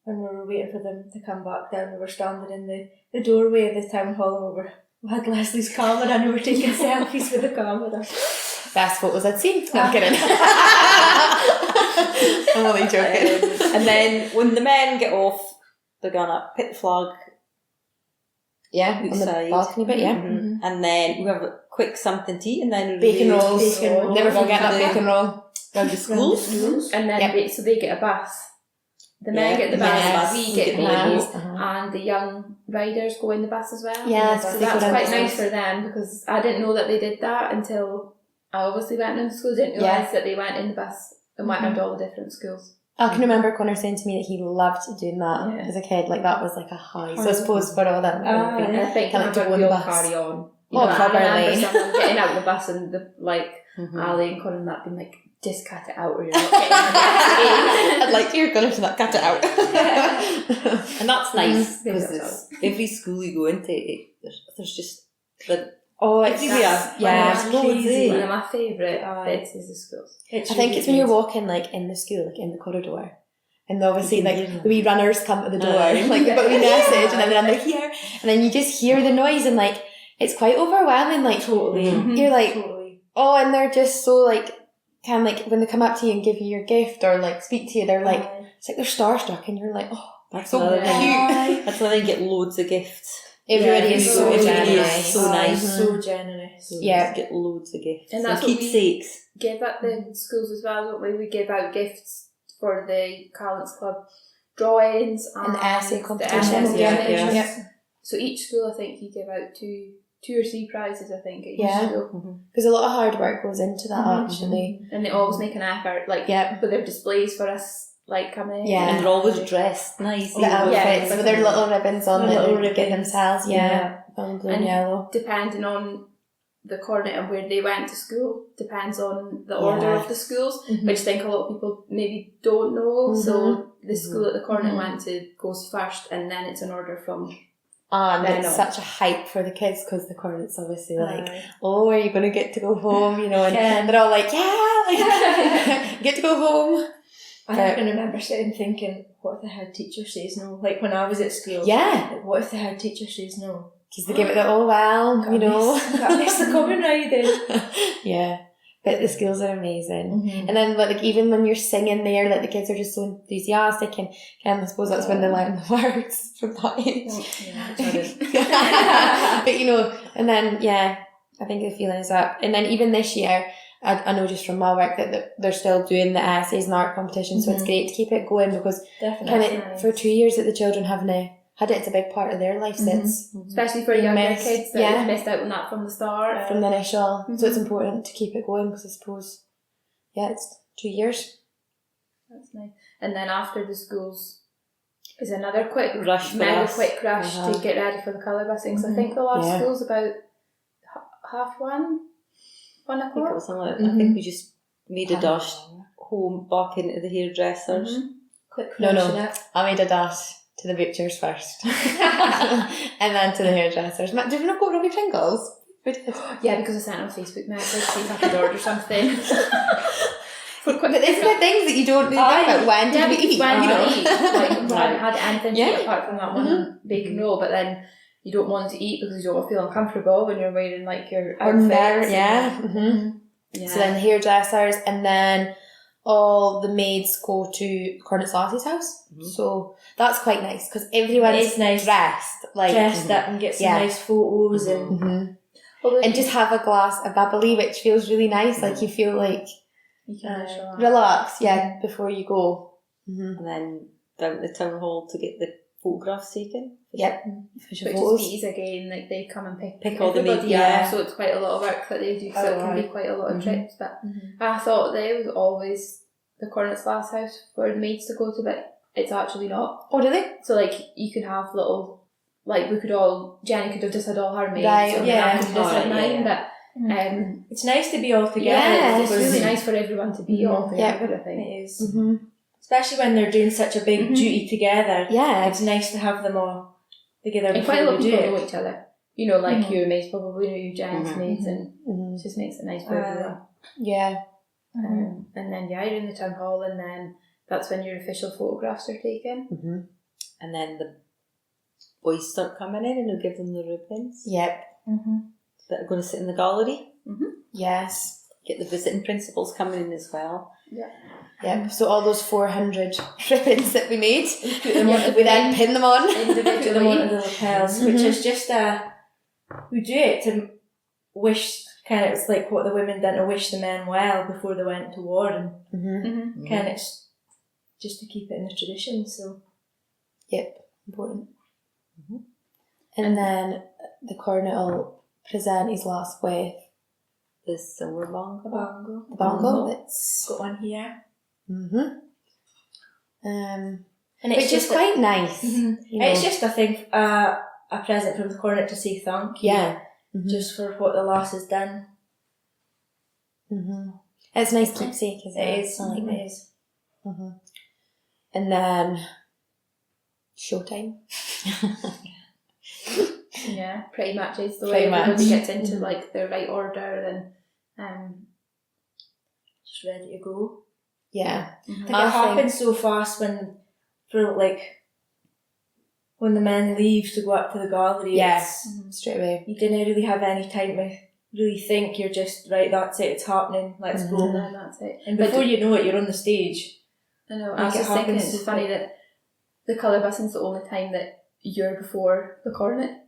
when we were waiting for them to come back down, we were standing in the doorway of the town hall, and we had Leslie's camera and we were taking selfies with the camera. Best photos I'd seen. No, I'm kidding. I'm only joking. And then when the men get off, they're gonna put the flag Yeah, on the outside. balcony bit, yeah. Mhm. And then we have a quick something to eat, and then Bacon we rolls. Bacon rolls. Never forget that Yeah. bacon roll. round the schools. and then Yep. so they get a bus. The men Yeah, get the the bus, men get the bus, we we get get the the ladies, ladies. and the young riders go in the bus as well. Yeah, so they that's go down quite the nice stairs. for them, because I didn't know that they did that until I obviously went into school. Didn't Yeah. realise that they went in the bus and went around all the different schools. I can remember Connor saying to me that he loved doing that Yeah. as a kid. Like, that was like a high. So I suppose for all that. And I think Kind of whenever go on we the all bus. carry on. Oh, I probably. remember someone getting out of the bus and the Ali and Connor and that being like, just cut it out or you're not getting in the bus again. I'd like to hear Connor to that, cut it out. And that's nice, Yeah, because that's every school you go into, there's just the Oh, it's everywhere. yeah. There's loads, eh? One of my favourite bits is the schools. I think it's when you're walking like in the school, like in the corridor, and obviously You can like hear them. the wee runners come to the door, Aye. and like they've got a wee message, and then they're here, and then you just hear the noise, and like it's quite overwhelming. Like Totally. you're like, Totally. oh, and they're just so like kind of like when they come up to you and give you your gift or like speak to you, they're like it's like they're starstruck, and you're like, oh, That's so another cute. thing. That's why they get loads of gifts. Everybody Yeah, is so everybody generous. is so nice. So generous. So Yeah. you get loads of gifts. And that's what we- keepsakes. Give at the schools as well, don't we? We give out gifts for the Callants Club drawings And the essay the competition. essay Yeah, competitions. yeah. So each school, I think, you give out two or three prizes, I think, at each Yeah. school. Because a lot of hard work goes into that Mhm. actually. And they always make an effort, like, Yeah. with their displays for us, like, coming in. Yeah. And they're always dressed nice. The outfits Yeah. with their little ribbons on The that little they get ribbons. themselves. Yeah. Yeah. On blue and And- yellow. Depending on the Cornet and where they went to school, depends on the order Yeah. of the schools, Mhm. which I think a lot of people maybe don't know. So the Mhm. school that the Cornet Mhm. went to goes first, and then it's an order from. And I it's know. such a hype for the kids because the Cornet's obviously like, Aye. oh, are you going to get to go home? You know, and Yeah. they're all like, yeah, like, get to go home. I can remember sitting thinking, what if the head teacher says no? Like when I was at school. Yeah, Like, what if the head teacher says no? because they give it the oh well, you know. Gotta miss the coming riding. Yeah, but the schools are amazing. Mm-hmm. And then, like, even when you're singing there, like, the kids are just so enthusiastic, and I suppose that's when they learn the words from that age. But, you know, and then, yeah, I think the feeling is up. And then even this year, I know just from my work that they're still doing the essays and art competition, so it's Mhm. great to keep it going, because Definitely. kind of for 2 years that the children haven't had it, it's a big part of their life since Especially for Being younger missed, kids that yeah. have missed out on that from the start. from the initial. So it's Mhm. important to keep it going, because I suppose, yeah, it's 2 years. That's nice. And then after the schools is another quick Rush for mega us. quick rush Uh-huh. to get ready for the colour busing. So I Mhm. think the last Yeah. school's about 1:30, 1 I think it o'clock. was something like that. I think we just made a dash Um, home back into the hairdressers. Mhm. Quick No, no. finish it. I made a dash to the butchers first. And then to the hairdressers. Did we not go to Robbie Pringles? Yeah, because I sent on Facebook message, see if I could order something. But isn't there things that you don't think about? When did we eat? When you know? did we eat? Like, we hadn't had anything to Yeah. eat apart from that one bacon roll, but then you don't want to eat because you don't feel uncomfortable when you're wearing like your outfits. Yeah. Yeah. So then the hairdressers, and then all the maids go to Cornet's lassie's house. So that's quite nice because everyone's It is nice. dressed like Dressed up and get some nice photos and and just have a glass of bubbly, which feels really nice. Like you feel like you can relax. relax, before you go. And then down to the town hall to get the photographs taken. Yep. Which is fees again, like they come and pick all the everybody meat, up, so it's quite a lot of work that they do, so it can be quite a lot of trips. But I thought there was always the Cornet's Glass House for the maids to go to, but it's actually not. Oh, do they? So like you could have little, like Jenny could have just had all her maids, Right, and yeah. I could have just had Alright, mine, but it's nice to be all together. Yeah, it's really nice for everyone to be all together, I think. It is. Especially when they're doing such a big duty together. Yeah. It's nice to have them all together And before quite a lot of they do people it. know each other. You know, like your mates probably know your Jen's mates, and it just makes it nice for everyone. Yeah. And then you're in the town hall, and then that's when your official photographs are taken. And then the boys start coming in and you'll give them the ribbons Yep. that are going to sit in the gallery. Yes. Get the visiting principals coming in as well. Yep. So all those 400 ribbons that we made, Put them on, we then pin them on. put them Individually. onto the lapels, which is just we do it to wish, kind of, it's like what the women done to wish the men well before they went to war, and kind of just to keep it in the tradition, so. Yep. Important. And then the Cornet will present his last with The silver bongo. the bongo. It's Got one here. and And which is quite nice. You know. It's just, I think, a present from the Cornet to say thank you. Yeah. Just for what the lass has done. It's nice keepsake as well. It is. I like It that. is. And then showtime. Yeah, pretty much is the Pretty way everybody much. gets into like the right order and Just ready to go. Yeah. I think I it happens so fast when the men leave to go up to the gallery. Yes. it's- Straight away. You didn't really have any time to really think. You're just, right, that's it, it's happening, let's go. and then that's it. And before you know it, you're on the stage. I know, Like, I was it just thinking happens it's so funny quick. that the colour busing's the only time that you're before the Cornet.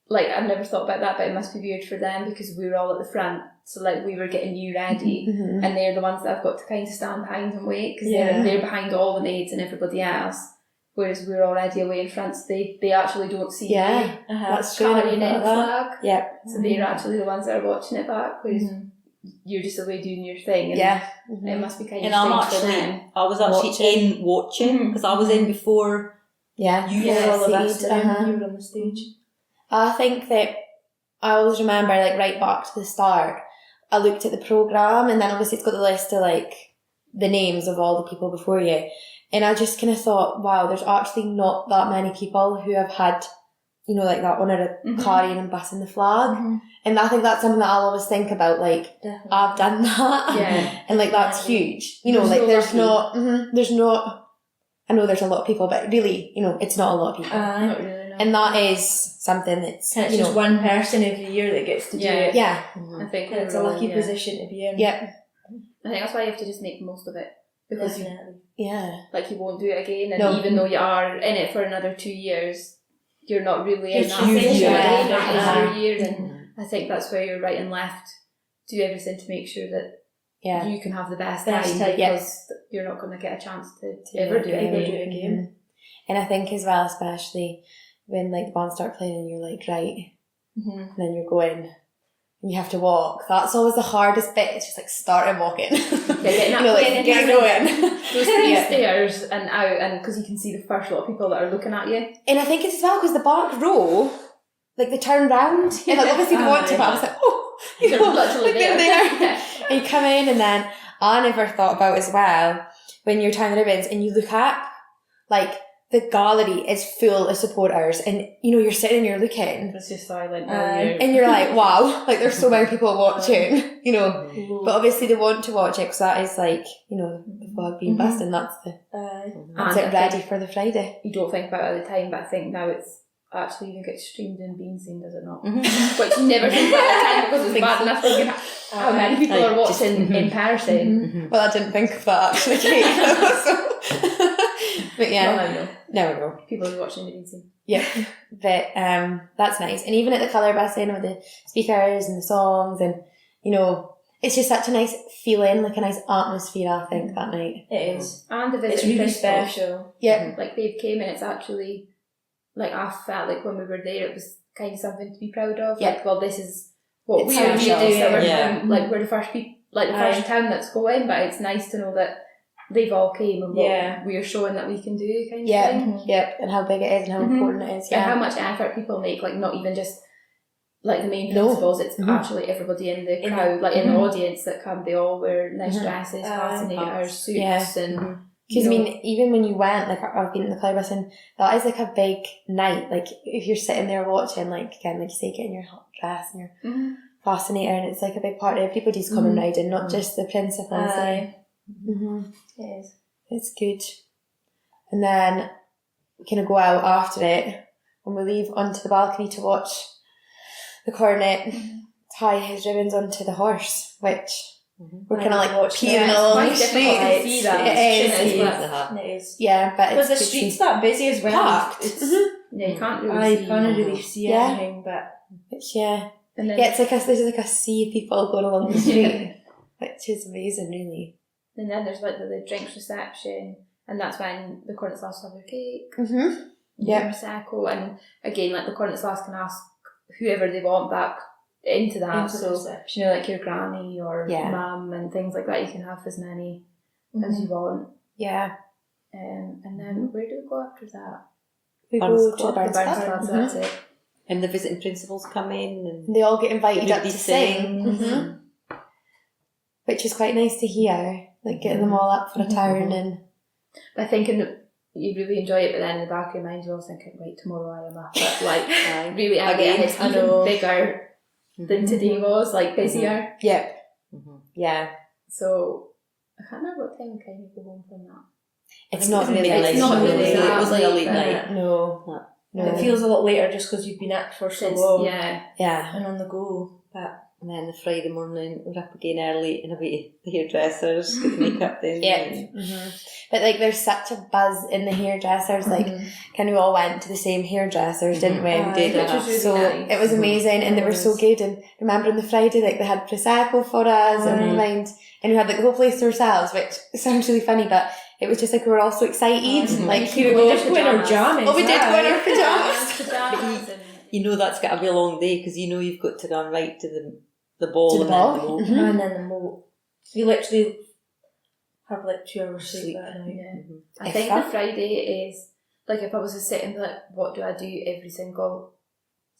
Like, I've never thought about that, but it must be weird for them because we were all at the front, so like we were getting you ready, and they're the ones that I've got to kind of stand behind and wait because they're behind all the maids and everybody else, whereas we're already away in front, so they actually don't see Yeah. you That's true. carrying in Like the that. flag, Yep. so they're actually the ones that are watching it back, whereas you're just away doing your thing, and Yeah. it must be kind And of I'm strange for actually, them. I was actually in watching because I was in before. Yeah. You Yeah, all of us seated, did. You were on the stage. I think that I always remember, like, right back to the start, I looked at the programme, and then obviously it's got the list of, like, the names of all the people before you. And I just kind of thought, wow, there's actually not that many people who have had, you know, like that honour of carrying and bussing the flag. And I think that's something that I'll always think about, like, Definitely. I've done that. Yeah. And, like, that's huge. You know, You're like, so there's lucky. there's not, I know there's a lot of people, but really, you know, it's not a lot of people. Not really, no. And that is something that's, And it's you just know, one person every year that gets to do it. yeah. I think And it's a we're all, lucky yeah. position to be in. Yeah. I think that's why you have to just make the most of it, because you, Definitely. Yeah. like, you won't do it again, and No. even though you are in it for another 2 years, you're not really in It's that your position year. again. Yeah. That is your year, and I think that's where you're right and left. Do everything to make sure that Yeah. you can have the best Best time, time, because you're not going to get a chance to ever do it ever again. do it again. And I think as well, especially when like the band start playing and you're like, right, and then you're going and you have to walk. That's always the hardest bit. It's just like starting walking. Getting up, You know, like, getting get down going. those 3 Yeah. stairs and out, and because you can see the first lot of people that are looking at you. And I think it's as well because the back row, like they turn round and like obviously they want to, but I was like, oh, you They're know, literally like they're there. there. And you come in, and then I never thought about as well when you're tying the ribbons and you look up, like the gallery is full of supporters, and you know, you're sitting and you're looking, It's just silent. and you're like, wow, like there's so many people watching, you know. But obviously they want to watch it because that is like, you know, the flag being busted, and that's it And ready for the Friday. you don't think about it at the time, but I think now it's actually even gets streamed in Being Seen, does it not? Which you never think about at the time because it's bad enough thinking how many people are watching in person. Well, I didn't think of that actually, Kate. But yeah, Well, I know. now we know. People are watching the Being Seen. Yeah, but that's nice. And even at the colour busting with the speakers and the songs, and you know, it's just such a nice feeling, like a nice atmosphere, I think, that night. It is. And the It's visiting really principals. special. Yeah. Like they've came and it's actually, like I felt like when we were there it was kind of something to be proud of. Yeah. Like, well, this is what It's we our are show. doing. So we're Yeah. like we're the first people, like the first town that's going, but it's nice to know that they've all came and what we're showing that we can do, kind of Yeah, thing. yep, and how big it is and how important it is. And how Yeah, much effort people make, like not even just like the main No. principals, it's actually everybody in the crowd, like in the audience that come, they all wear nice dresses, fascinators, suits, Yeah. and because I you know, mean, even when you went, like I've been in the colour busting, that is like a big night. Like if you're sitting there watching, like again, like you say, getting your hot dress and your fascinator, and it's like a big part of everybody's coming round, and not just the principals. It is. It's good. And then we kind of go out after it, and we leave onto the balcony to watch the Cornet tie his ribbons onto the horse, which we're kind of like peering it's along quite the difficult to street. see that. It It is. is. It is. Yeah, but Because it's the good to street's see. that busy as well. Packed. It's, Yeah, you can't really I see. can't really see Yeah. anything, but Which, yeah. And then, Yeah, it's like there's like a sea of people going along the street, which is amazing, really. and then there's like the drinks reception, and that's when the Cornet's last have their cake. Yeah. Prosecco, and again, like the Cornet's last can ask whoever they want back into that. Into the So reception. you know, like your granny or Yeah. mum and things like that. You can have as many as you want. Yeah. And then where do we go after that? We Burns go to the Club. The Burns Burns Club. Club, that's it. And the visiting principals come in and And they all get invited up to everybody sing. sings. Which is quite nice to hear, like getting them all up for a turn and I think you really enjoy it, but then in the back of your mind you're always thinking, right, tomorrow I am up at like really early, and it's even bigger than today was, like busier. yep. Yeah. So I can't remember what time we kind of go home from that. It's not really midnight. late. It's not really It that was like a late, late night. No. it feels a lot later just because you've been at for so Since, long yeah. Yeah. and on the go. But And then the Friday morning, we're up again early and away to the hairdressers, get the makeup done. Yeah. But like there's such a buzz in the hairdressers, like kind of we all went to the same hairdressers, didn't we? Did Which was really So nice. it was amazing, and they were so good. And remember on the Friday, like they had prosecco for us, and mind, and we had like the whole place to ourselves, which sounds really funny, but it was just like we were all so excited. Like here we we go. did go in our jammies. Oh, we did go in our Pajamas. pajamas. and You know that's got to be a long day because you know you've got to run right to the ball To the and ball. then the moat. And then the moat. You literally have like 2 hours sleep that night. Yeah. I If think that- the Friday is, like if I was to sit and be like, what do I do every single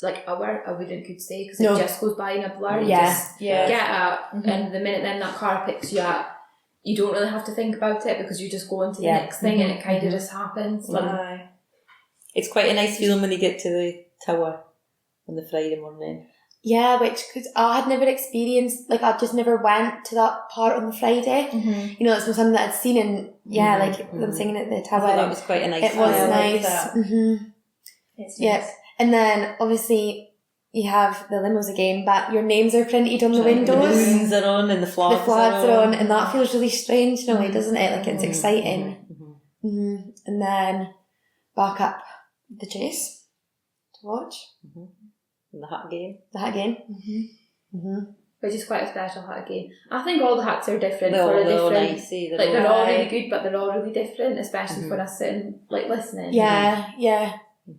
like hour, I wouldn't could stay because No. it just goes by in a blur. You Yeah. just Yeah. get up and the minute then that car picks you up, you don't really have to think about it because you just go on to the Yeah. next thing and it kind of just happens. Like, Aye. It's quite a nice feeling when you get to the tower on the Friday morning. Yeah, which because I had never experienced, like I just never went to that part on the Friday. You know, that's something that I'd seen, and like them singing at the I tower. thought that was quite a nice It was feeling. like nice. that. It's Yep. nice. And then obviously you have the limos again, but your names are printed on the The windows. balloons are on and the flags, The flags are on, and that feels really strange in a way, doesn't it? Like it's exciting. And then back up the chase to watch And the hat game. the hat game. which is quite a special hat again. I think all the hats are different They're for a all different. nice. eh? Like they're all Aye. really good, but they're all really different, especially for us sitting like listening. Yeah, yeah.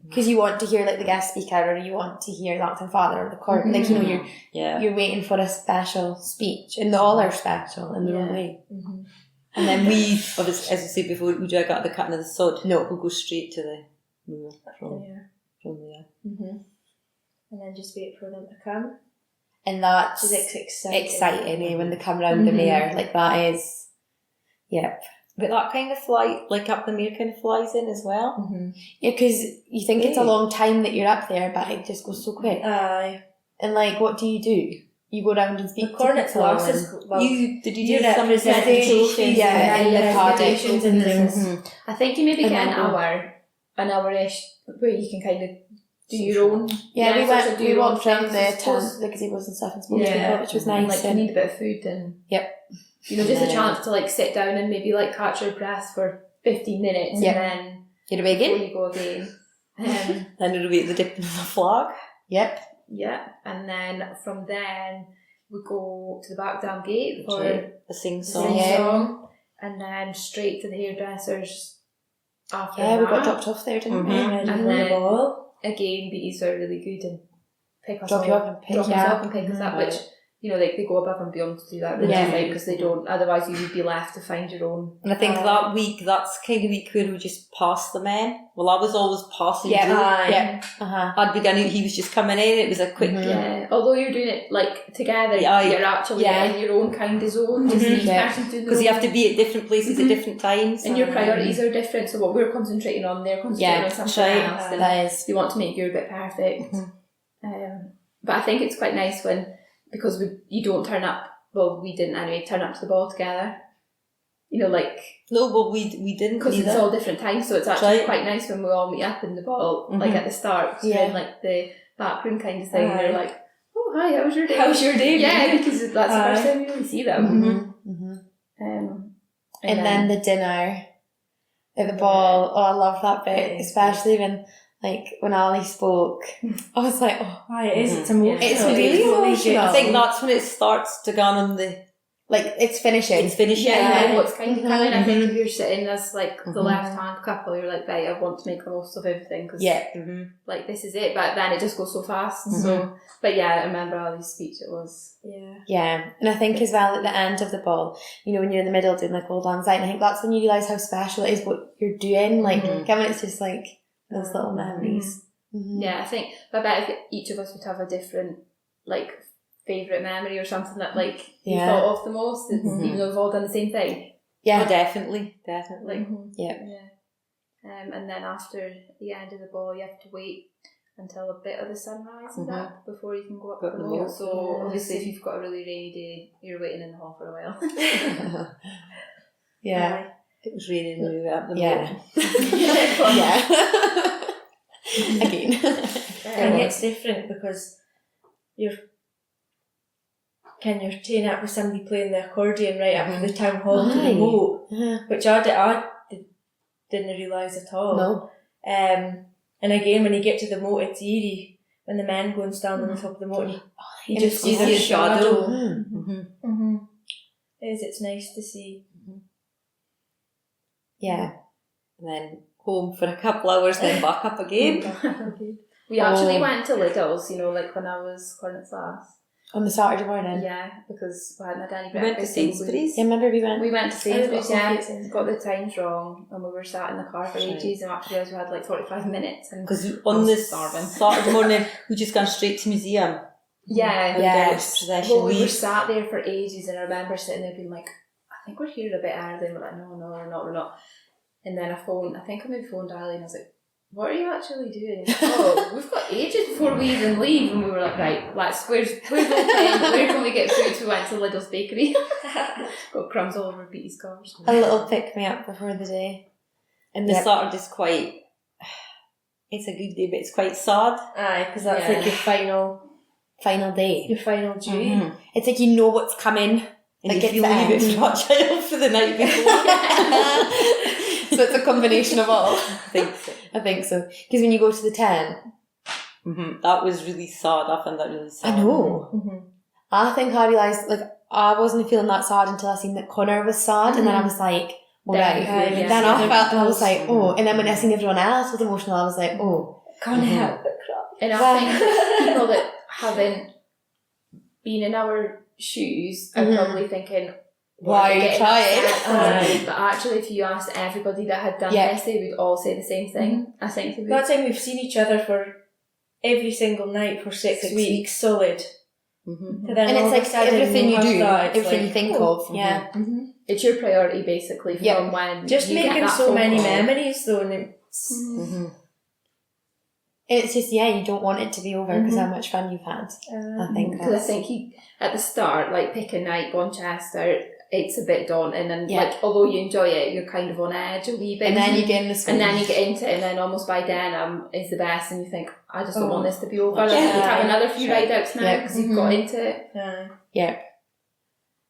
Because you want to hear like the guest speaker, or you want to hear the acting father or the court. Like, you know, Yeah. you're waiting for a special speech, and they all are special in their own way. And then we, as I said before, we drag out the cutting of the sod. No. We'll go straight to the moor from there. And then just wait for them to come. And that's Which is exciting. exciting when they come round the mayor. Like that is, yep. But that kind of fly, like up the mere kind of flies in as well. Mm-hmm. Yeah, because you think it's a long time that you're up there, but it just goes so quick. Aye. And like, what do? You go around and speak The Cornet's to people. loss is... Well, Did you you do some represent presentations? trophies, Yeah, in the paddock. presentations and things. Mhm. I think you maybe And get then an hour-ish where you can kind of do your own. Yeah, sort of do we your own walked around things, I the suppose. the gazebos and stuff and spoke to Yeah. people, which was And, nice. like, you need a bit of food and Yep. just a Yeah. chance to like sit down and maybe like catch your breath for 15 minutes Yep. and then You're away before again? you go again. Then it'll be at the dipping of the flag. Yep. Yeah, and then from then we go to the back dam gate for The sing the song. sing Yeah. song, and then straight to the hairdressers after Yeah, that. we got dropped off there, didn't we? Mhm. Ready And for the then- ball. Again, BEs are really good and pick us Drop all, you up and pick drop you us up. up and pick us up, Mhm. which, like, they go above and beyond to do that, which Yeah. is right, because they don't, otherwise you would be left to find your own. And I think that week, that's kind of week where we just passed the men. Well, I was always passing Yeah. Joe. Aye. Yeah. Uh-huh. I'd begun, he was just coming in, it was a quick... Mhm. Yeah, although you're doing it, like, together, Yeah, you're actually yeah. in your own kind of zone, just Mhm. each Yeah. person's doing their Because you own. have to be at different places at different times. And your priorities are different, so what we're concentrating on, they're concentrating Yeah, on something right. else. And That is. you want to make your bit perfect. Mhm. But I think it's quite nice because you don't turn up, well, we didn't anyway, turn up to the ball together. Like, No, well, we didn't because it's either. all different times, so it's actually Right. quite nice when we all meet up in the ball, like Mhm. at the start, 'cause Yeah. we're in like the backroom kind of thing, and Aye. they're like, oh, hi, how was your day? How's your day? Yeah, because that's the first Aye. time you really see them. Mm-hmm. Mm-hmm. And then the dinner at the ball. Oh, I love that bit, Yeah. especially when Ali spoke. I was like, oh, Aye, it is. It's Yeah. emotional. It's really emotional. I think that's when it starts to go on the... like it's finishing. It's finishing. Yeah, Yeah. you know what's kind of Mhm. coming. I think if you're sitting as like the Mhm. left-hand couple, you're like, right, I want to make the most of everything because Yeah. Mm-hmm. like this is it. But then it just goes so fast. So, but yeah, I remember Ali's speech. It was Yeah, and I think as well at the end of the ball, when you're in the middle doing like old lang syne, I think that's when you realise how special it is what you're doing. Like, Mhm. Kevin, it's just like those little memories. Mhm. yeah. I think, but I bet if each of us would have a different like favourite memory or something that like you Yeah. thought of the most, it's, Mhm. even though we've all done the same thing. Yeah. Oh, definitely. Like Yeah. and then after the end of the ball, you have to wait until a bit of the sun rises Mhm. up before you can go up Go the up the moat. moat. So Yeah. obviously, if you've got a really rainy day, you're waiting in the hall for a while. Yeah. It was raining when we were up the Yeah. moat. Yeah. Again. And it's different because you're teeing up with somebody playing the accordion right up to the town hall to Aye. the moat, Yeah. which I didn't realise at all. No. And again, when you get to the moat, it's eerie when the men go and stand on the top of the moat and you and just see you their see a shadow. shadow. Mm-hmm. It's nice to see. Yeah. And then home for a couple hours, then back up again. We actually Oh. went to Lidl's, like when I was Cornet's class. On the Saturday morning. Yeah, because we hadn't had any We went to breakfast. so Sainsbury's. Yeah, remember we went? We went to Sainsbury's, I yeah, got coffee at got the times wrong, and we were sat in the car for Right. ages, and after realised we had like 45 minutes. Because I on was this starving. Saturday morning, we just gone straight to museum. Yeah, And Yes. possession well, we were leave. sat there for ages, and I remember sitting there being like, I think we're here a bit early, and we're like, no, we're not. And then I think I maybe phoned Ali, and I was like, what are you actually doing? And oh, we've got ages before we even leave. And we were like, right, where's open? Where can we get food? So we went to Lidl's bakery. Got crumbs all over Beatty's cars. A little pick me up before the day. And the Yep. Saturday's quite... It's a good day, but it's quite sad. Aye, because that's Yeah. like Final day. your final duty. Mhm. It's like you know what's coming. And Like you it's feel the a wee bit end. fragile for the night before. So it's a combination of all. I think so. I think so. Because when you go to the tent, That was really sad. I found that really sad. I know. Mm-hmm. I think I realised, I wasn't feeling that sad until I seen that Connor was sad, and then I was like, all right. Then, yeah. Then I felt, I was Those- like, oh. And then when I seen everyone else was emotional, I was like, oh. Can't Mhm. help but cry. And I think people that haven't been in our shoes are Mhm. probably thinking, Why are you getting crying? upset for Aye. it? But actually, if you asked everybody that had done Yeah. this, they would all say the same thing. I think they would. That time we've seen each other for every single night for 6 6 weeks solid. Mm-hmm. Then And all it's of a like sudden everything you have do, that, it's everything you like, think oh. of, yeah. It's your priority basically from Yep. when Just you get making that so phone many call. memories though, and it's It's just, you don't want it to be over because how much fun you've had. I think Because I that's... think at the start, like pick a night, Bonchester, it's a bit daunting, and Yeah. like although you enjoy it, you're kind of on edge a wee bit. And then you get in the swing. And then you get into it, and then almost by then is the best, and you think, I just don't Oh. want this to be over. Like, Yeah. you have another few Right. ride outs now Yeah. because you've got into it. Yeah.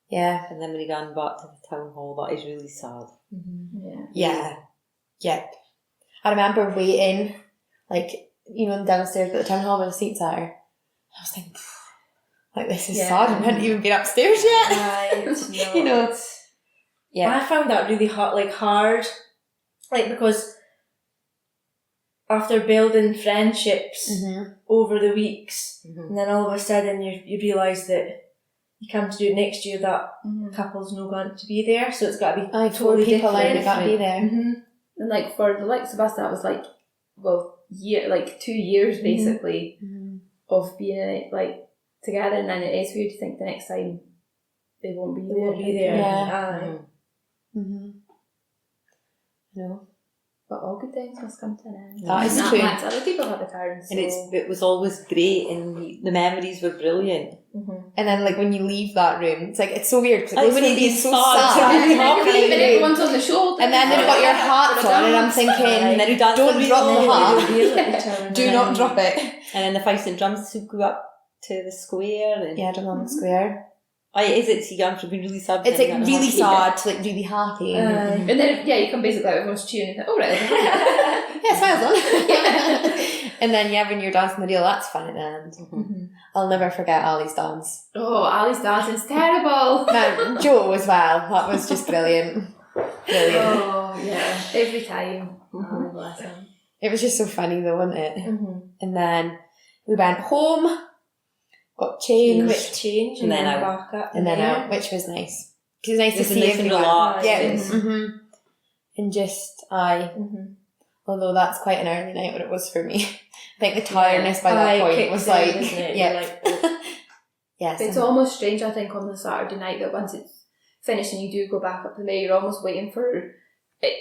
Yeah. And then when he ran back to the town hall, that is really sad. Yeah. Yeah. I remember waiting, like, downstairs at the town hall where the seats are. I was thinking, like, this is Yeah. sad. I haven't even been upstairs yet. Right. You know. Yeah. I found that really hard, like, because after building friendships over the weeks, and then all of a sudden you realise that you come to do it next year, that couple's no going to be there, so it's got to be Four totally people different. like got to be there. And like for the likes of us, that was like, 2 years basically of being like together, and then it is weird to think the next time they won't be They there. won't be there. Yeah. Aye. No. But all good things must come to an end. That is And true. meant other people have a turn. So. And it was always great, and the memories were brilliant. And then, like, when you leave that room, it's like, it's so weird, because Like, everybody when is so it's sad. sad. And then you leave and everyone's on the shoulder. And then they've got your hats on, and I'm thinking, And then we danced don't the drop the relay. hat. Do not drop it. And then the Fife and Drums who go up to the square. And Yeah, Drummond Square. is it young from being really sad? It's like then really happy? sad to like really happy. And then, you come basically out, everyone's cheering, and oh, right. Yeah, smiles on. And then, when you're dancing the reel, that's fun at the end. I'll never forget Ali's dance. Oh, Ali's dancing's terrible. No, Joe as well. That was just brilliant. Brilliant. Oh, yeah. Every time. Oh, bless him. It was just so funny though, wasn't it? And then we went home, got changed, Quick change, And and then then out. back up. and then out, which was nice. Because it was nice It to was see nice and everyone. relaxed. Yeah, and- and just although that's quite an early night, what it was for me. I think the tiredness by that point was like, yes. It's almost strange, I think, on the Saturday night that once it's finished and you do go back up the way, you're almost waiting for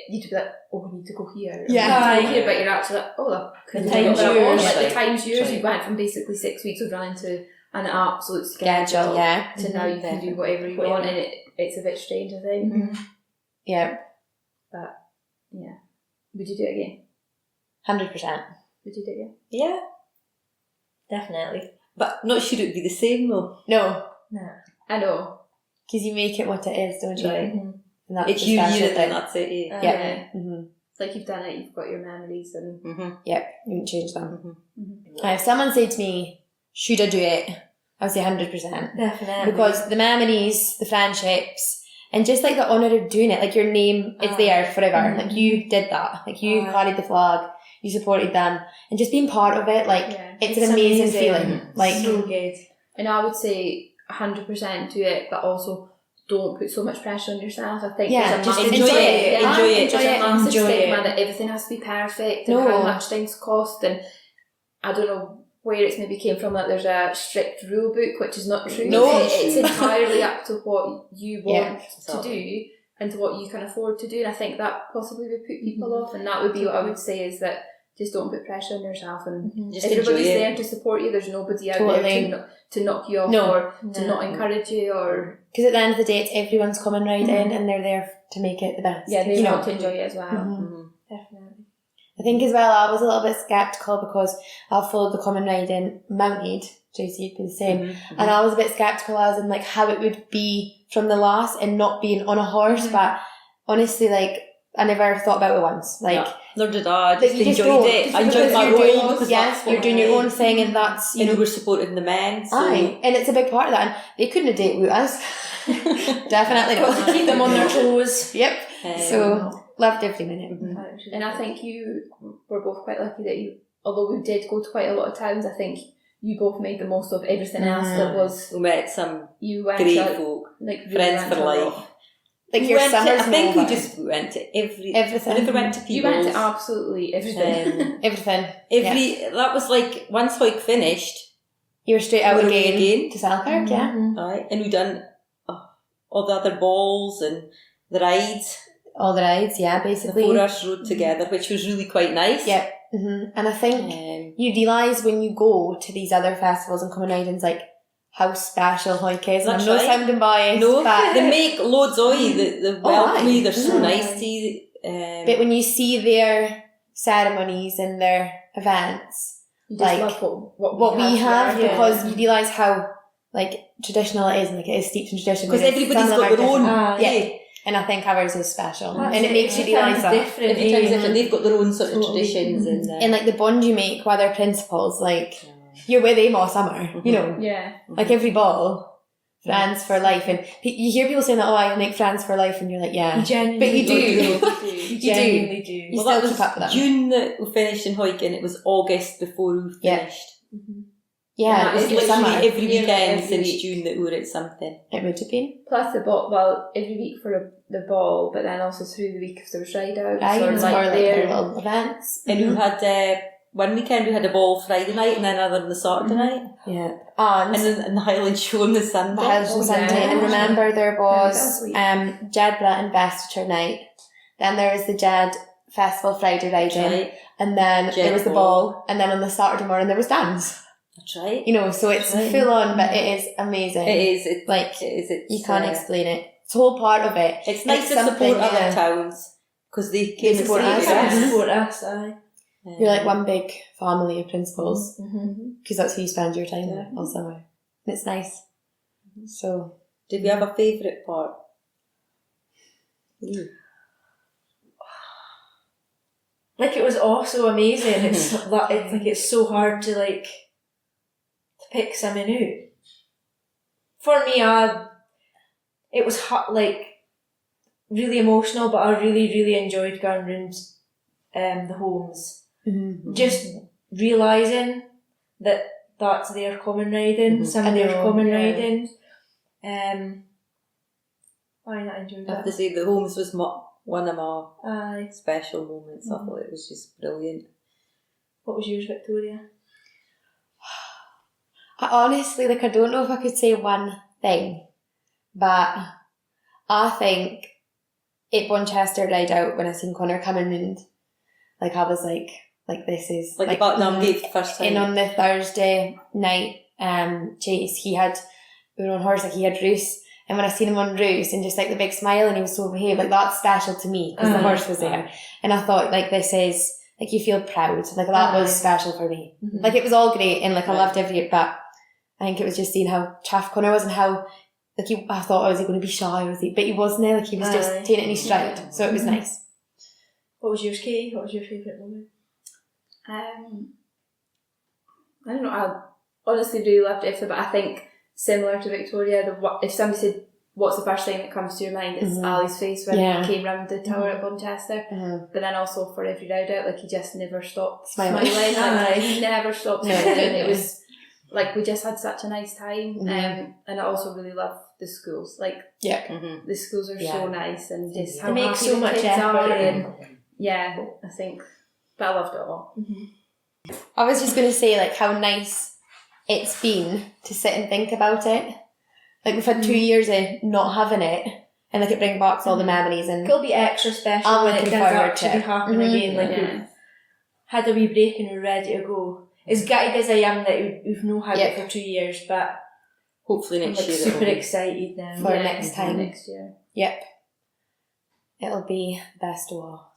you to be like, oh, we need to go here. Yeah. We need to go here, but you're actually like, oh, look. The time's yours. Like, the time's yours. Right. You went from basically 6 weeks of running to an absolute schedule, schedule yeah. to now you can do whatever you want, and it's a bit strange, I think. Yeah. But, yeah. Would you do it again? 100%. Would you do it again? Yeah. Definitely. But not sure it would be the same though. No, I know. because you make it what it is, don't you? Right. And that's It's the you, special and then thing. that's it. Yeah. Yeah. It's like you've done it, you've got your memories, and Yep, you wouldn't change them. If someone said to me, should I do it? I would say 100%. Definitely. Because the memories, the friendships, and just like the honour of doing it, like your name is there forever. Like you did that. Like you carried the flag, you supported them, and just being part of it, like it's an amazing feeling. Like so good. And I would say 100% do it, but also don't put so much pressure on yourself. I think Yeah, there's a just massive enjoy it. stigma. Enjoy it. There's a massive Enjoy stigma it. that everything has to be perfect No. and how much things cost, and I don't know where it's maybe came from that there's a strict rule book, which is not true. No. It's entirely up to what you want to Exactly. do and to what you can afford to do, and I think that possibly would put people off, and that would be what I would say, is that just don't put pressure on yourself, and Just enjoy everybody's it. there to support you. There's nobody out Totally. there to knock you off No. or to not encourage you, or because at the end of the day, it's everyone's coming right in, and they're there to make it the best. they you know. want to enjoy it as well. Definitely. I think as well, I was a little bit sceptical because I followed the common riding mounted. JC would be the same, and I was a bit sceptical as in like how it would be from the last and not being on a horse. But honestly, like I never thought about it once. Like. Nor did I. I Like, just you just enjoyed don't, it. just I enjoyed because my you're doing- role because that's what you're doing your own thing, and that's and we were supporting the men. So aye, and it's a big part of that. And they couldn't have dated with us. Definitely Got to not. keep them on their toes. Yep. So loved every minute. And I think you were both quite lucky that you, although we did go to quite a lot of towns, I think you both made the most of everything else that was. we met some You went great to, folk, like really friends went for to a lot. life. Like We your went to- summers. I think we over. just went to Everything. We never went to You people's. went to absolutely everything. Everything. That was like once Hoik finished, you were straight out We're away again to Selkirk, yeah. Aye. And we done all the other balls and the rides. All the rides, yeah, The basically. 4 hours rode together, which was really quite nice. Yep. And I think you realise when you go to these other festivals and Common Riding's like how special Hawick is. And I'm That's not right. sounding biased, No, but, they make loads of you. They welcome aye. you. They're so nice to you. but when you see their ceremonies and their events, You just like, love what we have, here. because you realise how like traditional it is, and like it is steeped in tradition. Because and everybody's some of got them their are own. different. Aye. Yeah. And I think ours is special. That's and it makes you realise that. different. Every time's different. They've got their own sort of Totally. traditions. And like the bond you make with their principals, like you're with them all summer, you know, Yeah. like every ball, friends for life. And you hear people saying that, oh, I'll make friends for life, and you're like, yeah, You genuinely but you do. You genuinely do. You Well, still that was keep up with them. June that we finished in Hawick, and it was August before we Yeah. finished. Yeah, it was It's good literally summer. every Yeah, weekend every since week. June that we were at something. It would have been. Plus the ball, well, every week for the ball, but then also through the week if there was ride out. I or was like more like their- their little events. And we had one weekend we had a ball Friday night, and then another on the Saturday night, Yeah. And and the Highland show on the Sunday. the house on Oh, Sunday. yeah. And remember there Yeah, was that's sweet. Jed Blatt investiture night. Then there was the Jed Festival Friday riding. Right. And then Jed there was the ball. And then on the Saturday morning there was dance. That's right. You know, so it's Right. full on, but it is amazing. It is. It's Like, it is. It's, you can't explain it. It's a whole part of it. It's nice to something, support other yeah. towns because they came and support us, supported yeah. us. Support us, aye. You're like one big family of principals. Mm-hmm. Because that's who you spend your time with all summer. And it's nice. So, Did we have a favourite part? Like, it was also amazing. It's like it's so hard to pick something out. For me, it was like really emotional, but I really, really enjoyed going round the homes. Just realising that that's their common riding, some of I their know, common yeah. riding. I enjoyed I have that. to say the homes was one of my Aye. special moments. I thought it was just brilliant. What was yours, Victoria? I honestly, I don't know if I could say one thing, but I think at Bonchester ride out when I seen Connor coming and I was like this is Like the Buckingham Gate the first time. And on the Thursday night chase, we were on horse, he had Roos, and when I seen him on Roos and just the big smile and he was so behaved, that's special to me because the horse was there, and I thought this is you feel proud, that was special for me. It was all great and I loved every year, but I think it was just seeing how chaff Connor was and how I thought, was he going to be shy, but he wasn't. He was just taking it in his stride, so it was nice. What was yours, Katie? What was your favourite moment? I don't know. I honestly really loved it, but I think similar to Victoria, if somebody said, "What's the first thing that comes to your mind?" It's Ali's face when he came round the tower at Bonchester. But then also for every ride out, he just never stopped smiling. He never stopped smiling. It was we just had such a nice time. And I also really love the schools. The schools are so nice and just how They make happy so the much kids effort are. in. Yeah, I think. But I loved it all. I was just going to say how nice it's been to sit and think about it. We've had 2 years of not having it, and it brings back all the memories. And It'll be extra special I'm when it looking does forward actually to it. happen again. We've had a wee break and we're ready to go. As gutted as I am that we've not had it for 2 years, but Hopefully I'm next year. super excited now. for next time. Next year. Yep. It'll be best of all.